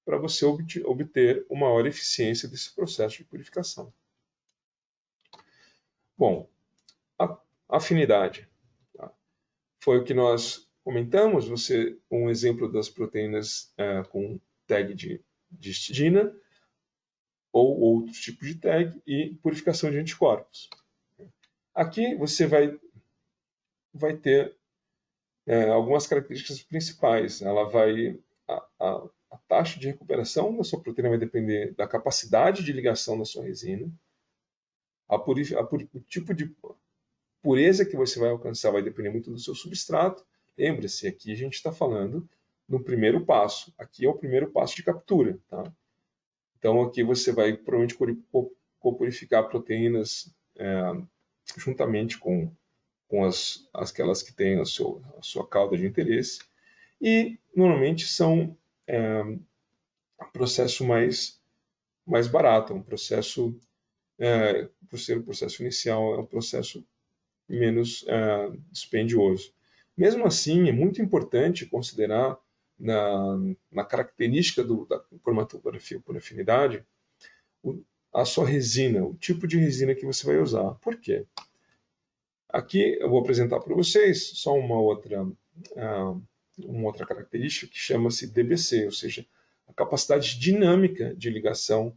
para você obter uma maior eficiência desse processo de purificação. Bom, a afinidade. Tá? Foi o que nós comentamos, um exemplo das proteínas com tag de histidina, ou outros tipos de tag, e purificação de anticorpos. Aqui você vai ter algumas características principais. A taxa de recuperação da sua proteína vai depender da capacidade de ligação da sua resina. O tipo de pureza que você vai alcançar vai depender muito do seu substrato. Lembre-se, aqui a gente está falando no primeiro passo. Aqui é o primeiro passo de captura. Tá? Então, aqui você vai provavelmente copurificar proteínas juntamente com aquelas que têm a sua cauda de interesse. E, normalmente, são um processo mais barato, um processo, por ser um processo inicial, é um processo menos dispendioso. Mesmo assim, é muito importante considerar na característica da cromatografia por afinidade a sua resina, o tipo de resina que você vai usar. Por quê? Aqui eu vou apresentar para vocês só uma outra característica que chama-se DBC, ou seja, a capacidade dinâmica de ligação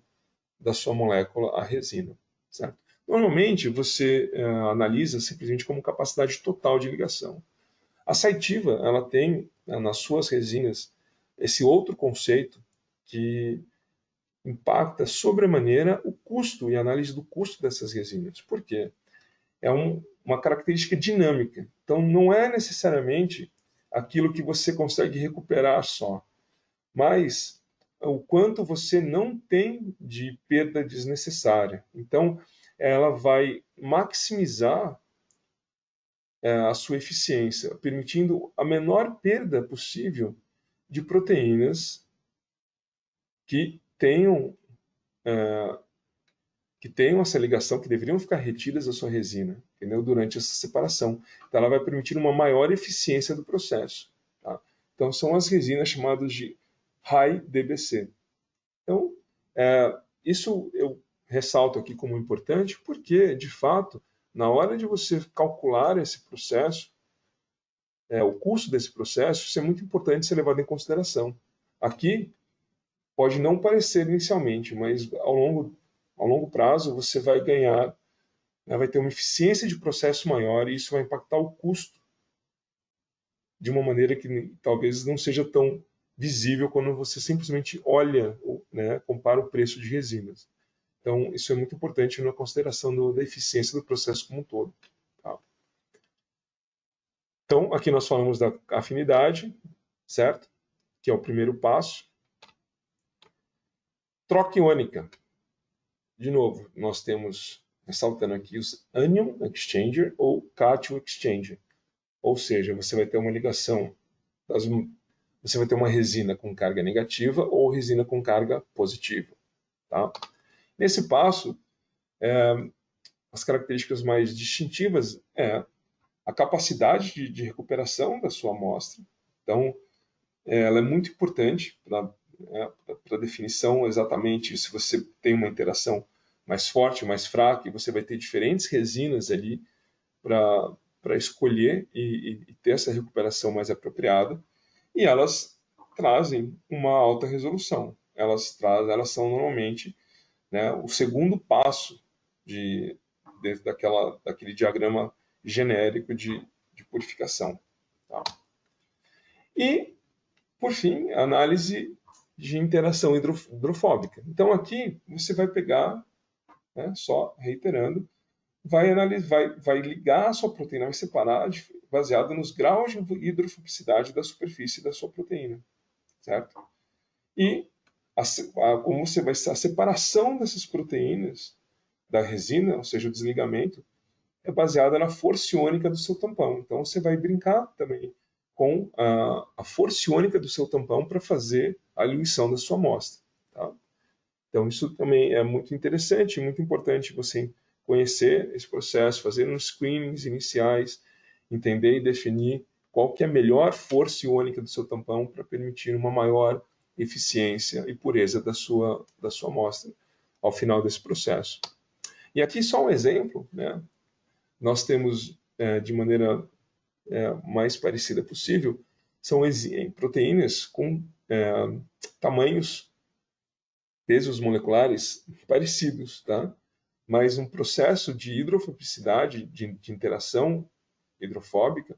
da sua molécula à resina. Certo? Normalmente você analisa simplesmente como capacidade total de ligação. A Cytiva, ela tem nas suas resinas esse outro conceito que impacta sobremaneira o custo e a análise do custo dessas resinas. Por quê? É uma característica dinâmica. Então, não é necessariamente aquilo que você consegue recuperar só, mas o quanto você não tem de perda desnecessária. Então, ela vai maximizar a sua eficiência, permitindo a menor perda possível de proteínas que tenham essa ligação, que deveriam ficar retidas da sua resina, entendeu? Durante essa separação. Então, ela vai permitir uma maior eficiência do processo. Tá? Então, são as resinas chamadas de High DBC. Então, isso eu ressalto aqui como importante, porque, de fato, na hora de você calcular esse processo, o custo desse processo, isso é muito importante ser levado em consideração. Aqui, pode não parecer inicialmente, mas ao longo prazo você vai ganhar, vai ter uma eficiência de processo maior e isso vai impactar o custo de uma maneira que talvez não seja tão visível quando você simplesmente olha, compara o preço de resinas. Então, isso é muito importante na consideração da eficiência do processo como um todo. Tá? Então, aqui nós falamos da afinidade, certo? Que é o primeiro passo. Troca iônica. De novo, nós temos, ressaltando aqui, os anion exchanger ou cation exchanger. Ou seja, você vai ter uma ligação, você vai ter uma resina com carga negativa ou resina com carga positiva. Tá? Nesse passo, as características mais distintivas é a capacidade de recuperação da sua amostra. Então, ela é muito importante para a definição exatamente se você tem uma interação mais forte, mais fraca, e você vai ter diferentes resinas ali para escolher e ter essa recuperação mais apropriada. E elas trazem uma alta resolução. Elas são normalmente o segundo passo daquele diagrama genérico de purificação. Tá? E, por fim, a análise de interação hidrofóbica. Então, aqui você vai pegar, só reiterando, vai ligar a sua proteína, vai separar baseado nos graus de hidrofobicidade da superfície da sua proteína. Certo? E como você vai ser a separação dessas proteínas da resina, ou seja, o desligamento, é baseada na força iônica do seu tampão. Então você vai brincar também com a força iônica do seu tampão para fazer a diluição da sua amostra. Tá? Então, isso também é muito interessante, muito importante você conhecer esse processo, fazer uns screenings iniciais, entender e definir qual que é a melhor força iônica do seu tampão para permitir uma maior eficiência e pureza da sua amostra ao final desse processo. E aqui só um exemplo, né? Nós temos, de maneira mais parecida possível, são proteínas com tamanhos, pesos moleculares parecidos, tá? Mas um processo de hidrofobicidade, de interação hidrofóbica,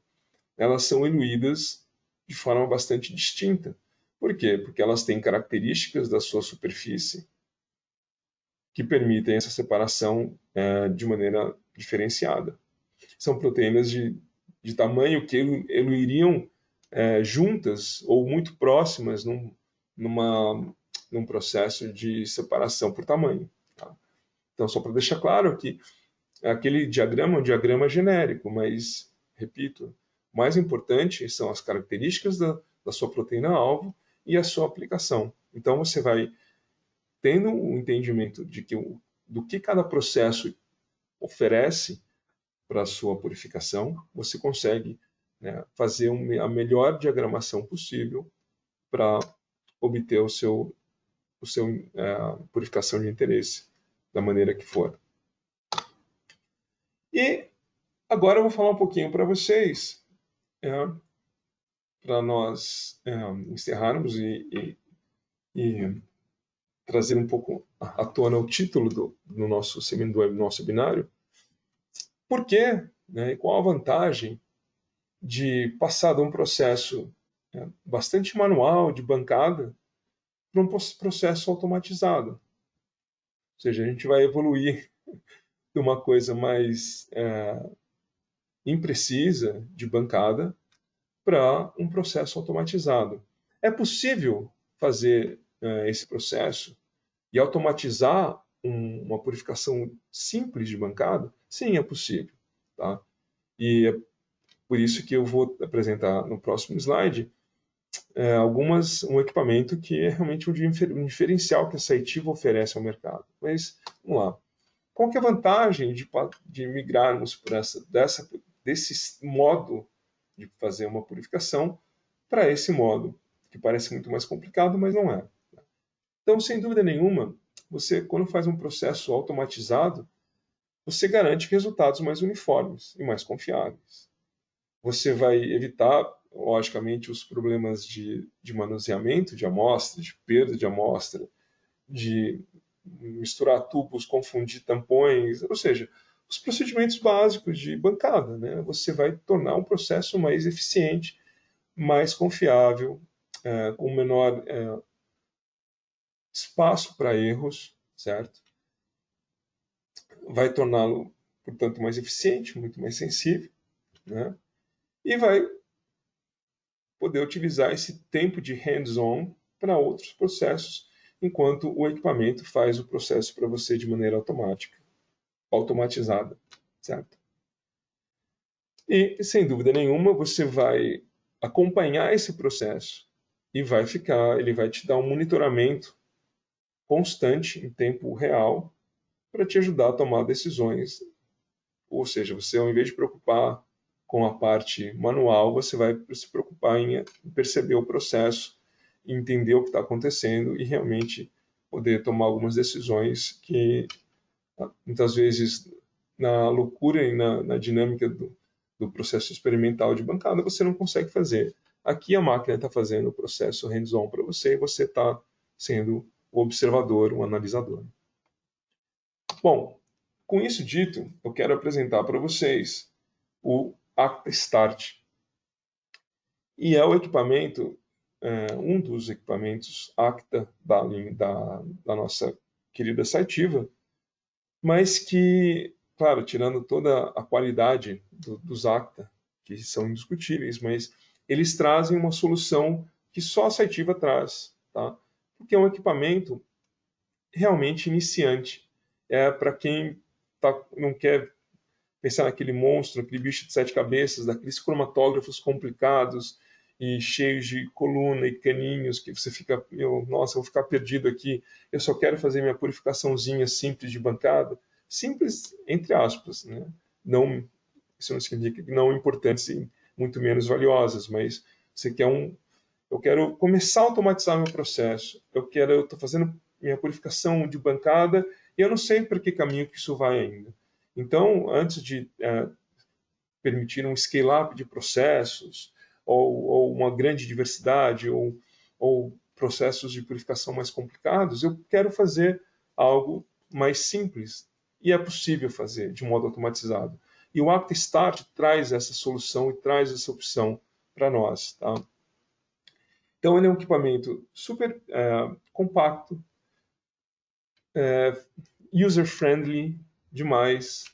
elas são eluídas de forma bastante distinta. Por quê? Porque elas têm características da sua superfície que permitem essa separação de maneira diferenciada. São proteínas de tamanho que eluiriam juntas ou muito próximas num processo de separação por tamanho. Tá? Então, só para deixar claro que aquele diagrama é um diagrama genérico, mas, repito, o mais importante são as características da sua proteína-alvo e a sua aplicação. Então, você vai tendo um entendimento do que cada processo oferece para a sua purificação, você consegue, né, fazer a melhor diagramação possível para obter o seu purificação de interesse, da maneira que for. E agora eu vou falar um pouquinho para vocês, para nós encerrarmos e trazer um pouco à tona o título do nosso webinário. Por quê? Né, e qual a vantagem de passar de um processo bastante manual, de bancada, para um processo automatizado? Ou seja, a gente vai evoluir de uma coisa mais imprecisa, de bancada, para um processo automatizado. É possível fazer esse processo e automatizar uma purificação simples de bancada? Sim, é possível. Tá? E é por isso que eu vou apresentar no próximo slide um equipamento que é realmente um diferencial que a Saitiva oferece ao mercado. Mas, vamos lá. Qual que é a vantagem de migrarmos desse modo de fazer uma purificação para esse modo, que parece muito mais complicado, mas não é. Então, sem dúvida nenhuma, você, quando faz um processo automatizado, você garante resultados mais uniformes e mais confiáveis. Você vai evitar, logicamente, os problemas de manuseamento de amostra, de perda de amostra, de misturar tubos, confundir tampões, ou seja, os procedimentos básicos de bancada. Né? Você vai tornar um processo mais eficiente, mais confiável, com menor espaço para erros, certo? Vai torná-lo, portanto, mais eficiente, muito mais sensível, né? E vai poder utilizar esse tempo de hands-on para outros processos, enquanto o equipamento faz o processo para você de maneira automatizada, certo? E, sem dúvida nenhuma, você vai acompanhar esse processo e ele vai te dar um monitoramento constante, em tempo real, para te ajudar a tomar decisões. Ou seja, você, ao invés de preocupar com a parte manual, você vai se preocupar em perceber o processo, entender o que está acontecendo e realmente poder tomar algumas decisões que, muitas vezes, na loucura e na dinâmica do processo experimental de bancada, você não consegue fazer. Aqui a máquina está fazendo o processo hands-on para você e você está sendo o observador, o analisador. Bom, com isso dito, eu quero apresentar para vocês o Acta Start. E é o equipamento, um dos equipamentos Acta da nossa querida Saitiva, mas que, claro, tirando toda a qualidade dos Acta, que são indiscutíveis, mas eles trazem uma solução que só a Saitiva traz, tá? Porque é um equipamento realmente iniciante. É para quem não quer pensar naquele monstro, aquele bicho de 7 cabeças, daqueles cromatógrafos complicados e cheios de coluna e caninhos, que você fica, nossa, eu vou ficar perdido aqui, eu só quero fazer minha purificaçãozinha simples de bancada, simples entre aspas, né? Não, isso não significa que não importantes e muito menos valiosas, mas você quer eu quero começar a automatizar meu processo, eu estou fazendo minha purificação de bancada e eu não sei para que caminho que isso vai ainda. Então, antes de permitir um scale-up de processos, ou uma grande diversidade, ou processos de purificação mais complicados, eu quero fazer algo mais simples. E é possível fazer de modo automatizado. E o ActiStart traz essa solução e traz essa opção para nós. Tá? Então, ele é um equipamento super compacto, user-friendly demais.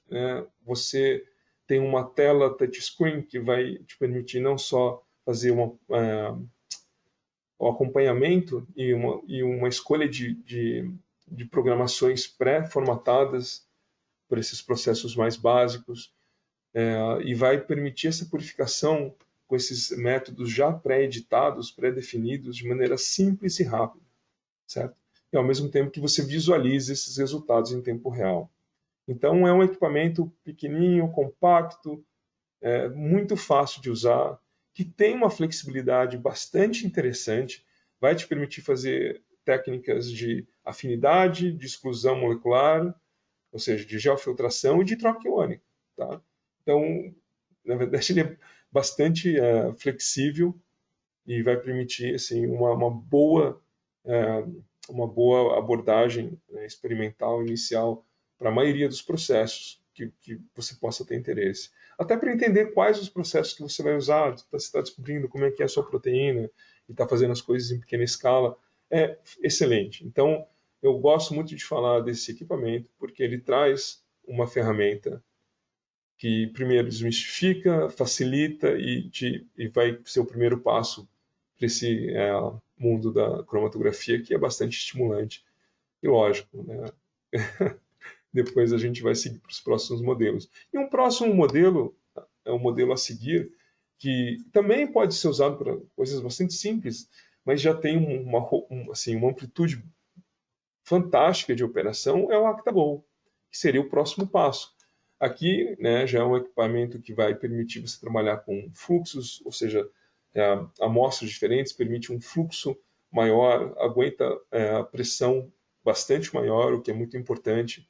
Você tem uma tela touchscreen que vai te permitir não só fazer o acompanhamento e uma escolha de programações pré-formatadas por esses processos mais básicos, e vai permitir essa purificação com esses métodos já pré-editados, pré-definidos, de maneira simples e rápida, certo? E ao mesmo tempo que você visualize esses resultados em tempo real. Então é um equipamento pequenininho, compacto, muito fácil de usar, que tem uma flexibilidade bastante interessante, vai te permitir fazer técnicas de afinidade, de exclusão molecular, ou seja, de geofiltração e de troca iônica. Tá? Então, na verdade, ele é bastante flexível e vai permitir assim, uma boa abordagem experimental inicial para a maioria dos processos que você possa ter interesse. Até para entender quais os processos que você vai usar, você está descobrindo como é que é a sua proteína e está fazendo as coisas em pequena escala, é excelente. Então, eu gosto muito de falar desse equipamento porque ele traz uma ferramenta que, primeiro, desmistifica, facilita e vai ser o primeiro passo para esse mundo da cromatografia, que é bastante estimulante. E lógico, né? Depois a gente vai seguir para os próximos modelos. E um próximo modelo, é um modelo a seguir, que também pode ser usado para coisas bastante simples, mas já tem uma amplitude fantástica de operação, é o ActaGo, que seria o próximo passo. Aqui, né, já é um equipamento que vai permitir você trabalhar com fluxos, ou seja, amostras diferentes, permite um fluxo maior, aguenta a pressão bastante maior, o que é muito importante,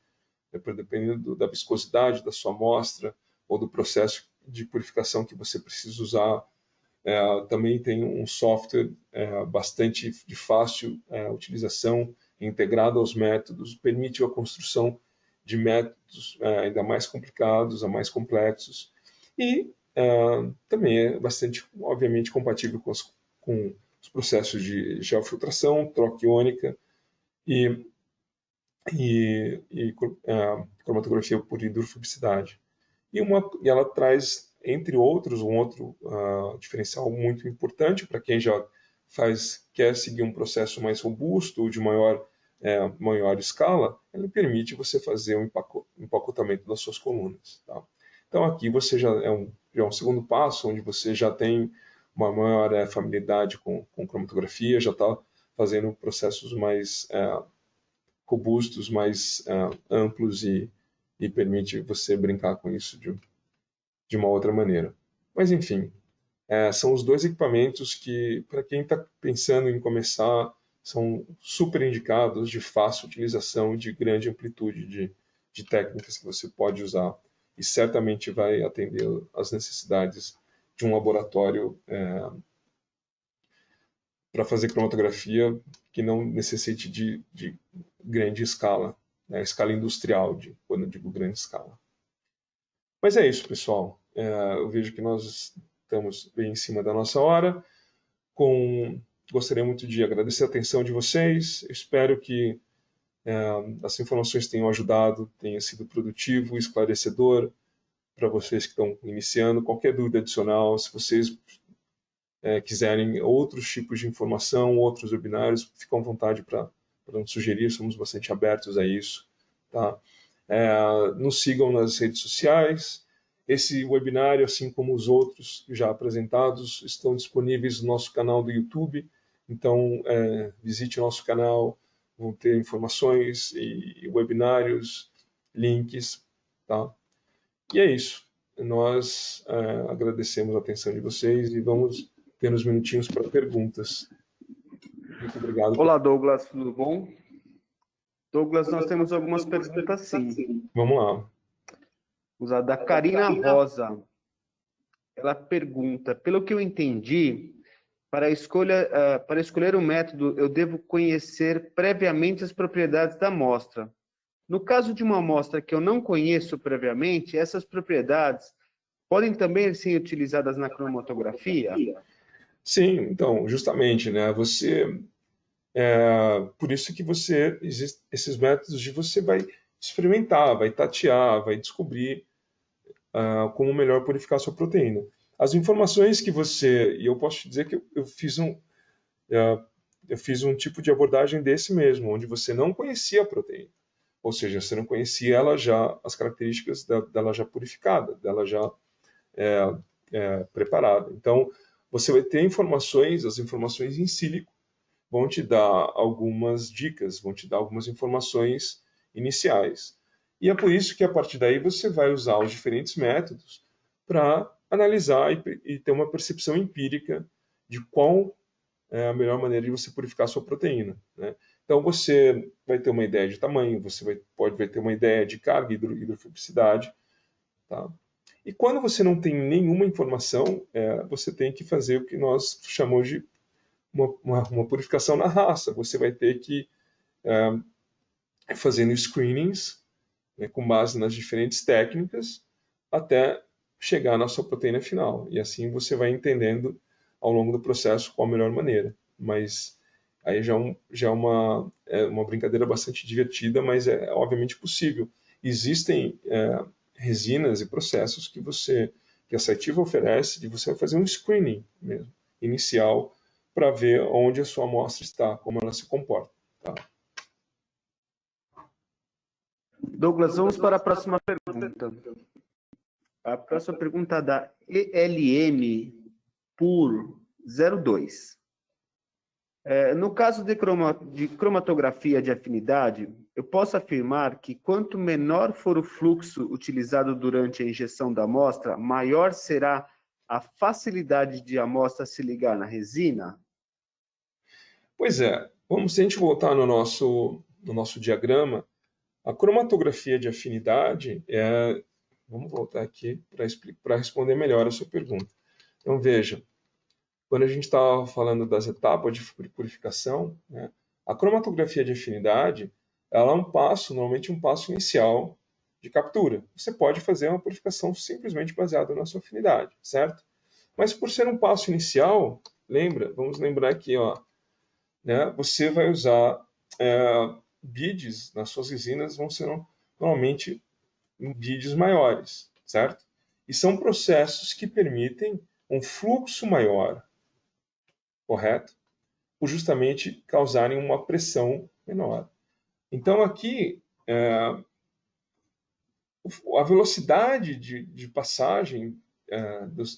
dependendo da viscosidade da sua amostra ou do processo de purificação que você precisa usar. Também tem um software bastante de fácil utilização, integrado aos métodos, permite a construção de métodos ainda mais complicados, a mais complexos, e também é bastante, obviamente, compatível com os processos de geofiltração, troca iônica e cromatografia por hidrofobicidade. E ela traz, entre outros, um outro diferencial muito importante para quem já quer seguir um processo mais robusto ou de maior escala, ela permite você fazer um empacotamento das suas colunas. Tá? Então aqui você já é um segundo passo, onde você já tem uma maior familiaridade com cromatografia, já está fazendo processos mais robustos, mais amplos e permite você brincar com isso de uma outra maneira. Mas enfim, são os dois equipamentos que, para quem está pensando em começar, são super indicados, de fácil utilização, de grande amplitude de técnicas que você pode usar e certamente vai atender às necessidades de um laboratório para fazer cromatografia que não necessite de grande escala, né? Escala industrial, quando eu digo grande escala. Mas é isso, pessoal. Eu vejo que nós estamos bem em cima da nossa hora. Gostaria muito de agradecer a atenção de vocês. Espero que as informações tenham ajudado, tenha sido produtivo, esclarecedor para vocês que estão iniciando. Qualquer dúvida adicional, se vocês quiserem outros tipos de informação, outros webinários, fiquem à vontade para nos sugerir, somos bastante abertos a isso. Tá? Nos sigam nas redes sociais. Esse webinário, assim como os outros já apresentados, estão disponíveis no nosso canal do YouTube. Então, visite o nosso canal, vão ter informações e webinários, links, tá? E é isso. Nós agradecemos a atenção de vocês e vamos ter uns minutinhos para perguntas. Muito obrigado. Olá, Douglas, tudo bom? Douglas, nós temos algumas perguntas, sim. Vamos lá. A da Karina Rosa. Ela pergunta, pelo que eu entendi, para escolher o método, eu devo conhecer previamente as propriedades da amostra. No caso de uma amostra que eu não conheço previamente, essas propriedades podem também ser utilizadas na cromatografia? Sim, então, justamente, né? Por isso que esses métodos você vai experimentar, vai tatear, vai descobrir como melhor purificar a sua proteína. As informações que e eu posso te dizer que eu fiz um tipo de abordagem desse mesmo, onde você não conhecia a proteína. Ou seja, você não conhecia ela já, as características dela já purificada, dela já preparada. Então, você vai ter informações, as informações em sílico vão te dar algumas dicas, vão te dar algumas informações iniciais. E é por isso que, a partir daí, você vai usar os diferentes métodos para analisar e ter uma percepção empírica de qual é a melhor maneira de você purificar a sua proteína, né? Então, você vai ter uma ideia de tamanho, você vai ter uma ideia de carga, hidrofobicidade, tá? E quando você não tem nenhuma informação, você tem que fazer o que nós chamamos de uma purificação na raça. Você vai ter que fazendo screenings, né, com base nas diferentes técnicas, até chegar na sua proteína final. E assim você vai entendendo ao longo do processo qual a melhor maneira. Mas aí já é uma brincadeira bastante divertida, mas é obviamente possível. Existem resinas e processos que a Cytiva oferece, e você vai fazer um screening mesmo, inicial, para ver onde a sua amostra está, como ela se comporta. Tá? Douglas, vamos para a próxima pergunta. A próxima pergunta é da ELM por 02. No caso de cromatografia de afinidade, eu posso afirmar que quanto menor for o fluxo utilizado durante a injeção da amostra, maior será a facilidade de a amostra se ligar na resina? Pois é. Se a gente voltar no nosso diagrama, a cromatografia de afinidade vamos voltar aqui para responder melhor a sua pergunta. Então, veja, quando a gente está falando das etapas de purificação, né, a cromatografia de afinidade ela é normalmente um passo inicial de captura. Você pode fazer uma purificação simplesmente baseada na sua afinidade, certo? Mas por ser um passo inicial, vamos lembrar aqui, ó, né, você vai usar beads nas suas resinas, vão ser normalmente beads maiores, certo? E são processos que permitem um fluxo maior, correto? Por justamente causarem uma pressão menor. Então, aqui, a velocidade de passagem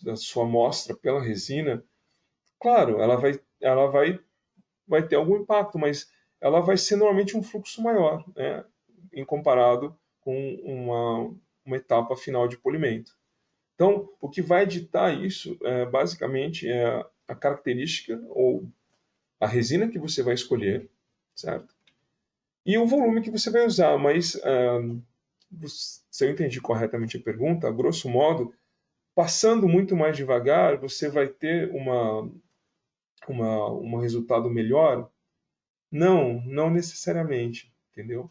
da sua amostra pela resina, claro, ela vai ter algum impacto, mas ela vai ser normalmente um fluxo maior, né, em comparado com uma etapa final de polimento. Então, o que vai ditar isso, basicamente, é a característica ou a resina que você vai escolher, certo? E o volume que você vai usar, mas se eu entendi corretamente a pergunta, a grosso modo, passando muito mais devagar, você vai ter um resultado melhor? Não necessariamente, entendeu?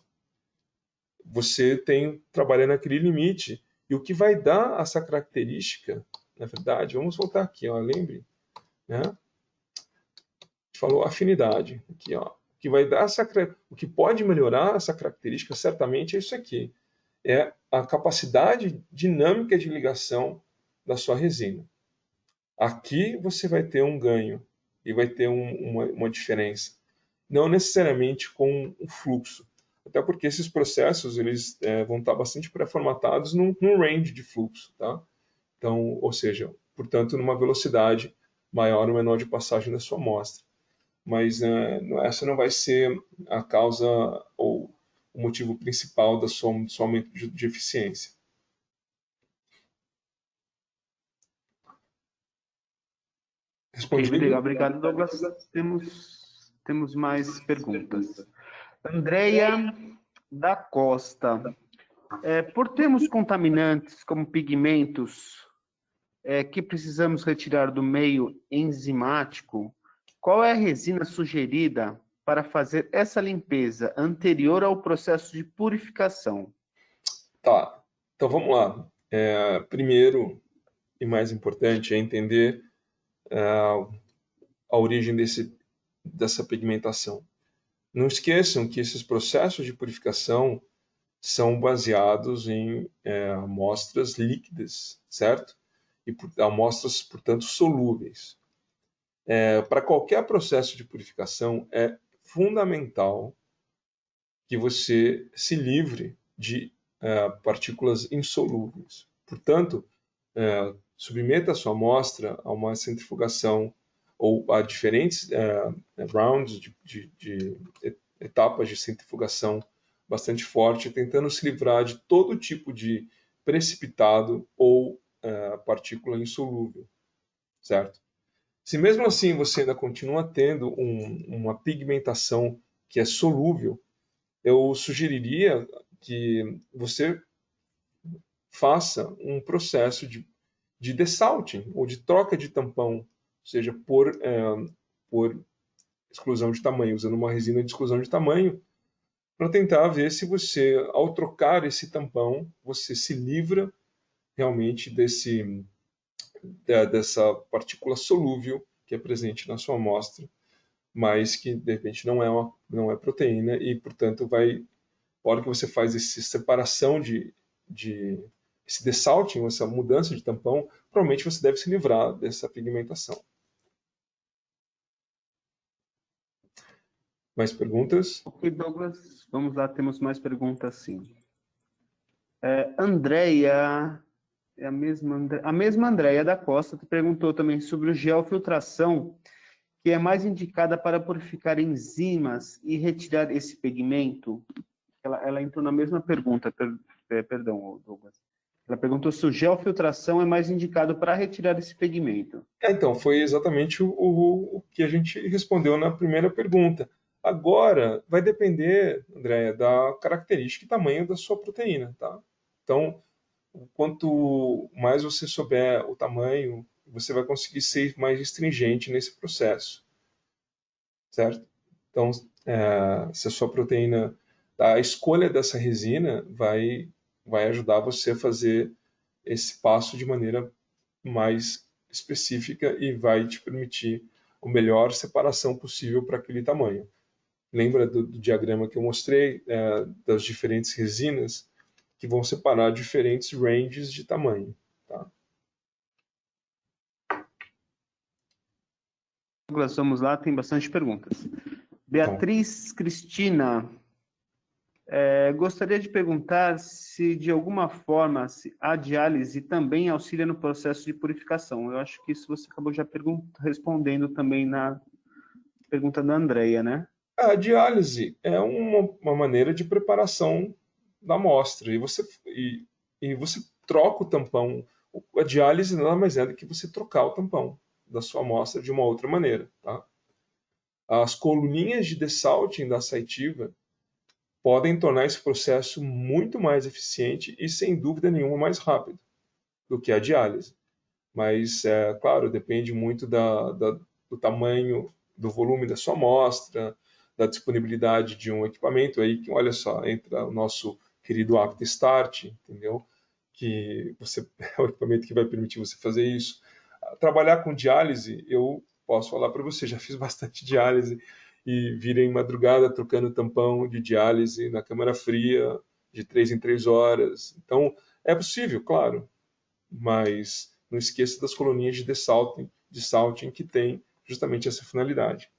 Você tem trabalhando naquele limite, e o que vai dar essa característica, na verdade, vamos voltar aqui, ó, lembre, né? Falou afinidade aqui, ó. O que pode melhorar essa característica certamente é isso aqui, é a capacidade dinâmica de ligação da sua resina. Aqui você vai ter um ganho e vai ter uma diferença, não necessariamente com o fluxo, até porque esses processos eles vão estar bastante pré-formatados num range de fluxo, tá? Então, ou seja, portanto, numa velocidade maior ou menor de passagem da sua amostra. Mas essa não vai ser a causa ou o motivo principal do seu aumento de eficiência. Respondido? Okay, obrigado, Douglas. Temos mais perguntas. Andréia da Costa. Por termos contaminantes como pigmentos que precisamos retirar do meio enzimático, qual é a resina sugerida para fazer essa limpeza anterior ao processo de purificação? Tá, então vamos lá. Primeiro e mais importante é entender a origem dessa pigmentação. Não esqueçam que esses processos de purificação são baseados em amostras líquidas, certo? E amostras, portanto, solúveis. Para qualquer processo de purificação, é fundamental que você se livre de partículas insolúveis. Portanto, submeta a sua amostra a uma centrifugação ou a diferentes rounds de etapas de centrifugação bastante forte, tentando se livrar de todo tipo de precipitado ou partícula insolúvel, certo? Se mesmo assim você ainda continua tendo uma pigmentação que é solúvel, eu sugeriria que você faça um processo de desalting ou de troca de tampão, ou seja, por exclusão de tamanho, usando uma resina de exclusão de tamanho, para tentar ver se você, ao trocar esse tampão, você se livra realmente dessa partícula solúvel que é presente na sua amostra, mas que de repente não é proteína e, portanto, a hora que você faz essa separação esse desalting, essa mudança de tampão, provavelmente você deve se livrar dessa pigmentação. Mais perguntas? Ok, Douglas. Vamos lá, temos mais perguntas, sim. Andréia, a mesma Andréia da Costa, perguntou também sobre o geofiltração, que é mais indicada para purificar enzimas e retirar esse pigmento. Ela entrou na mesma pergunta, perdão, Douglas. Ela perguntou se o geofiltração é mais indicado para retirar esse pigmento. Então, foi exatamente o que a gente respondeu na primeira pergunta. Agora, vai depender, Andréia, da característica e tamanho da sua proteína, tá? Então, quanto mais você souber o tamanho, você vai conseguir ser mais restringente nesse processo, certo? Então, se a sua proteína, a escolha dessa resina vai ajudar você a fazer esse passo de maneira mais específica e vai te permitir a melhor separação possível para aquele tamanho. Lembra do diagrama que eu mostrei, das diferentes resinas que vão separar diferentes ranges de tamanho. Tá? Douglas, vamos lá, tem bastante perguntas. Beatriz Cristina gostaria de perguntar se, de alguma forma, a diálise também auxilia no processo de purificação. Eu acho que isso você acabou já respondendo também na pergunta da Andréia, né? A diálise é uma maneira de preparação da amostra e você troca o tampão. A diálise nada mais é do que você trocar o tampão da sua amostra de uma outra maneira. Tá? As coluninhas de desalting da Cytiva podem tornar esse processo muito mais eficiente e, sem dúvida nenhuma, mais rápido do que a diálise. Mas, claro, depende muito do tamanho, do volume da sua amostra, da disponibilidade de um equipamento. Aí, que olha só, entra o nosso querido AptStart, entendeu? Que é o equipamento que vai permitir você fazer isso. Trabalhar com diálise, eu posso falar para você, já fiz bastante diálise e virei madrugada trocando tampão de diálise na câmara fria de 3 em 3 horas. Então, é possível, claro, mas não esqueça das coluninhas de desalting que tem justamente essa finalidade.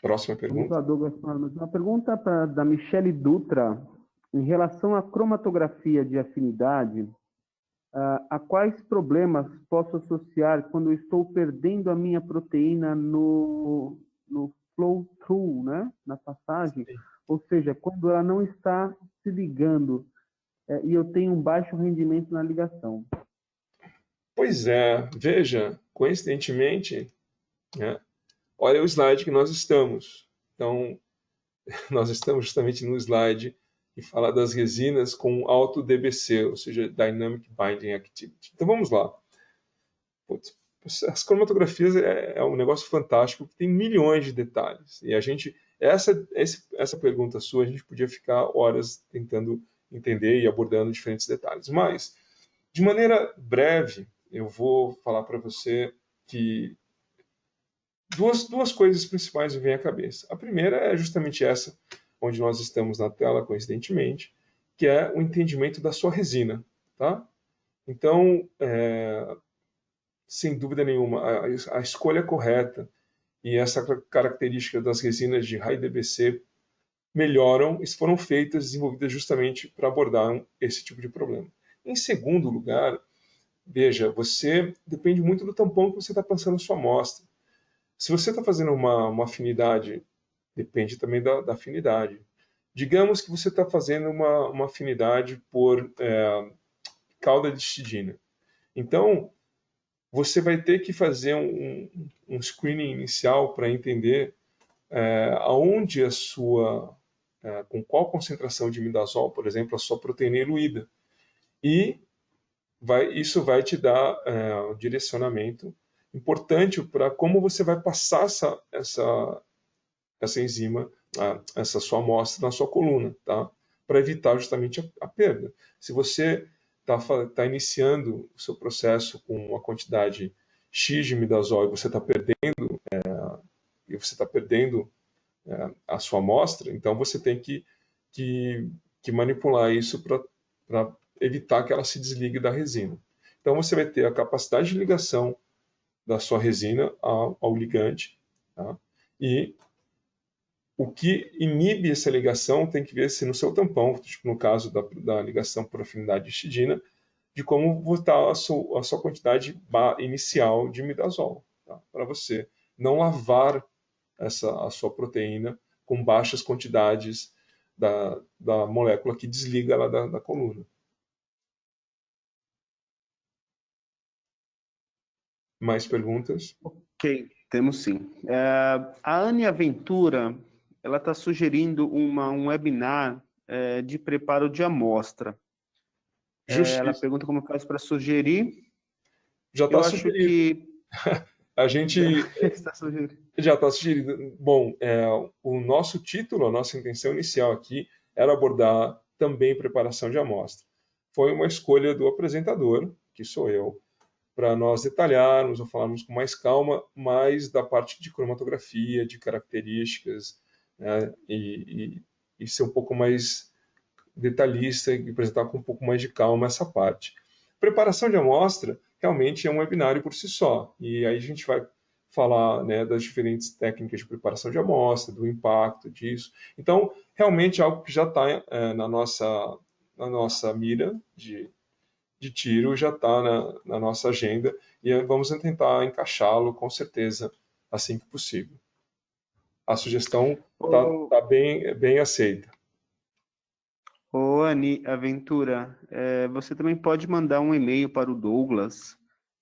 Próxima pergunta. Vamos lá, Douglas. Uma pergunta da Michele Dutra. Em relação à cromatografia de afinidade, a quais problemas posso associar quando eu estou perdendo a minha proteína no flow-through, né? Na passagem? Ou seja, quando ela não está se ligando e eu tenho um baixo rendimento na ligação. Pois é, veja, coincidentemente, né, olha o slide que nós estamos. Então, nós estamos justamente no slide que fala das resinas com alto DBC, ou seja, Dynamic Binding Activity. Então, vamos lá. Putz, as cromatografias é um negócio fantástico, que tem milhões de detalhes. E a gente, essa pergunta sua, a gente podia ficar horas tentando entender e abordando diferentes detalhes. Mas, de maneira breve, eu vou falar para você que duas coisas principais me vêm à cabeça. A primeira é justamente essa, onde nós estamos na tela, coincidentemente, que é o entendimento da sua resina. Tá? Então, sem dúvida nenhuma, a escolha correta e essa característica das resinas de high DBC melhoram e foram feitas, desenvolvidas justamente para abordar esse tipo de problema. Em segundo lugar, veja, você depende muito do tampão que você está passando na sua amostra. Se você está fazendo uma afinidade, depende também da afinidade. Digamos que você está fazendo uma afinidade por calda de histidina. Então, você vai ter que fazer um screening inicial para entender aonde a sua, com qual concentração de imidazol, por exemplo, a sua proteína é diluída. E isso vai te dar um direcionamento importante para como você vai passar essa enzima, essa sua amostra na sua coluna, tá? Para evitar justamente a perda. Se você está iniciando o seu processo com uma quantidade X de imidazol e você está perdendo a sua amostra, então você tem que manipular isso para evitar que ela se desligue da resina. Então você vai ter a capacidade de ligação da sua resina ao ligante, tá? E o que inibe essa ligação tem que ver se no seu tampão, tipo no caso da ligação por afinidade de histidina, de como está a sua quantidade inicial de imidazol, tá? Para você não lavar a sua proteína com baixas quantidades da molécula que desliga ela da coluna. Mais perguntas? Ok, temos sim. A Anne Aventura, ela está sugerindo um webinar de preparo de amostra. Ela Justiça. pergunta como faz para sugerir. Já Eu está acho sugerido. que A gente está sugerindo. já está sugerido. Bom, o nosso título, a nossa intenção inicial aqui era abordar também preparação de amostra. Foi uma escolha do apresentador, que sou eu, para nós detalharmos ou falarmos com mais calma mais da parte de cromatografia, de características, né, e ser um pouco mais detalhista e apresentar com um pouco mais de calma essa parte. Preparação de amostra realmente é um webinário por si só, e aí a gente vai falar, né, das diferentes técnicas de preparação de amostra, do impacto disso. Então, realmente é algo que já está na nossa mira de tiro, já está na nossa agenda, e vamos tentar encaixá-lo com certeza assim que possível. A sugestão está bem aceita. Ô, Anne Aventura, você também pode mandar um e-mail para o Douglas,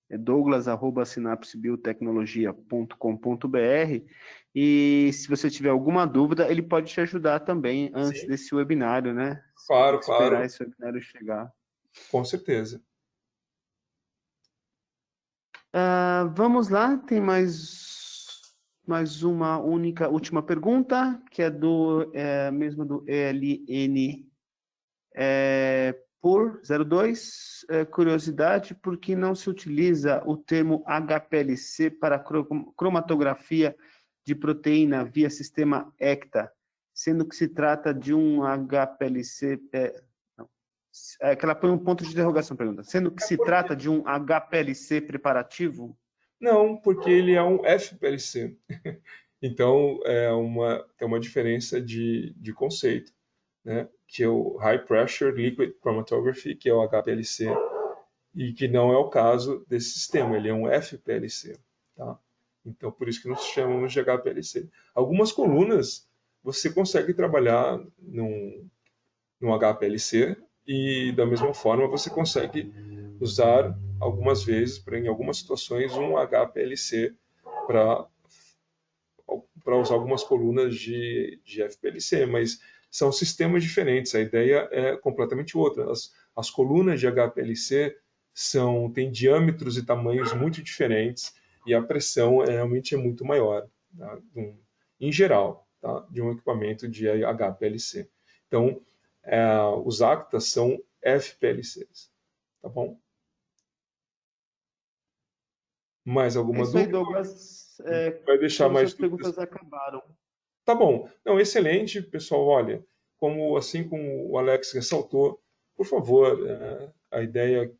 douglas@sinapsebiotecnologia.com.br, e se você tiver alguma dúvida, ele pode te ajudar também antes Sim, desse webinário, né? Você tem claro, que esperar claro, esse webinário chegar. com certeza. Vamos lá, tem mais uma última pergunta, que é mesmo do ELN por 02. Curiosidade, por que não se utiliza o termo HPLC para cromatografia de proteína via sistema ECTA, sendo que se trata de um HPLC... que ela põe um ponto de interrogação, pergunta. Sendo que se trata de um HPLC preparativo? Não, porque ele é um FPLC. Então, tem uma diferença de conceito. né, que é o High Pressure Liquid Chromatography, que é o HPLC, e que não é o caso desse sistema, ele é um FPLC. Tá? Então, por isso que nós chamamos de HPLC. Algumas colunas você consegue trabalhar num HPLC e, da mesma forma, você consegue usar algumas vezes, em algumas situações, um HPLC para usar algumas colunas de FPLC, mas são sistemas diferentes, a ideia é completamente outra. As colunas de HPLC têm diâmetros e tamanhos muito diferentes e a pressão realmente é muito maior, tá? Em geral, tá? De um equipamento de HPLC. Então, os Actas são FPLCs, tá bom? Mais alguma isso aí, dúvida? Douglas. Vai deixar Todas mais as dúvidas? perguntas acabaram. Tá bom. Não, excelente, pessoal. Olha, assim como o Alex ressaltou, por favor, a ideia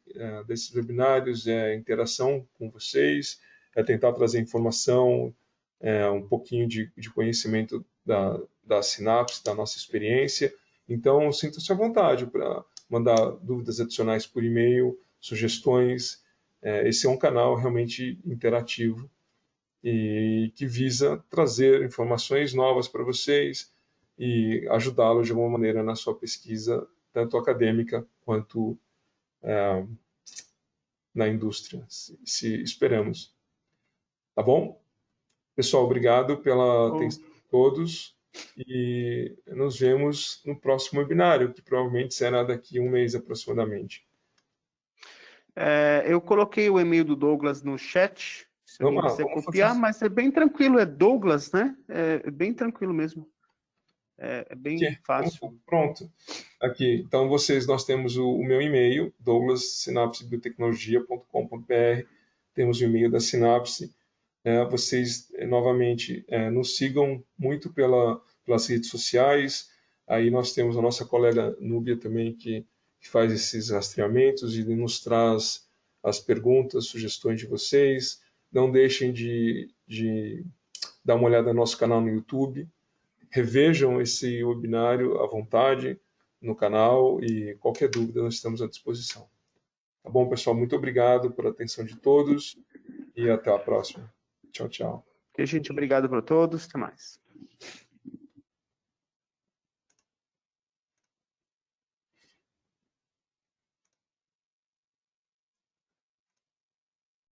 desses webinários é interação com vocês, é tentar trazer informação, um pouquinho de conhecimento da Sinapse, da nossa experiência. Então, sinta-se à vontade para mandar dúvidas adicionais por e-mail, sugestões. Esse é um canal realmente interativo e que visa trazer informações novas para vocês e ajudá-los de alguma maneira na sua pesquisa, tanto acadêmica quanto na indústria, se esperamos. Tá bom? Pessoal, obrigado pela atenção de todos e nos vemos no próximo webinário, que provavelmente será daqui a um mês aproximadamente. Eu coloquei o e-mail do Douglas no chat, se alguém quiser copiar, mas é bem tranquilo, é Douglas, né? É bem tranquilo mesmo. É bem fácil. Pronto. Aqui, então nós temos o meu e-mail, douglas@sinapsebiotecnologia.com.br, temos o e-mail da Sinapse. Vocês, novamente, nos sigam muito pelas redes sociais. Aí nós temos a nossa colega Núbia também, que faz esses rastreamentos e nos traz as perguntas, sugestões de vocês. Não deixem de dar uma olhada no nosso canal no YouTube. Revejam esse webinário à vontade no canal e qualquer dúvida nós estamos à disposição. Tá bom, pessoal? Muito obrigado pela atenção de todos e até a próxima. Tchau, tchau. Gente, obrigado para todos. Até mais.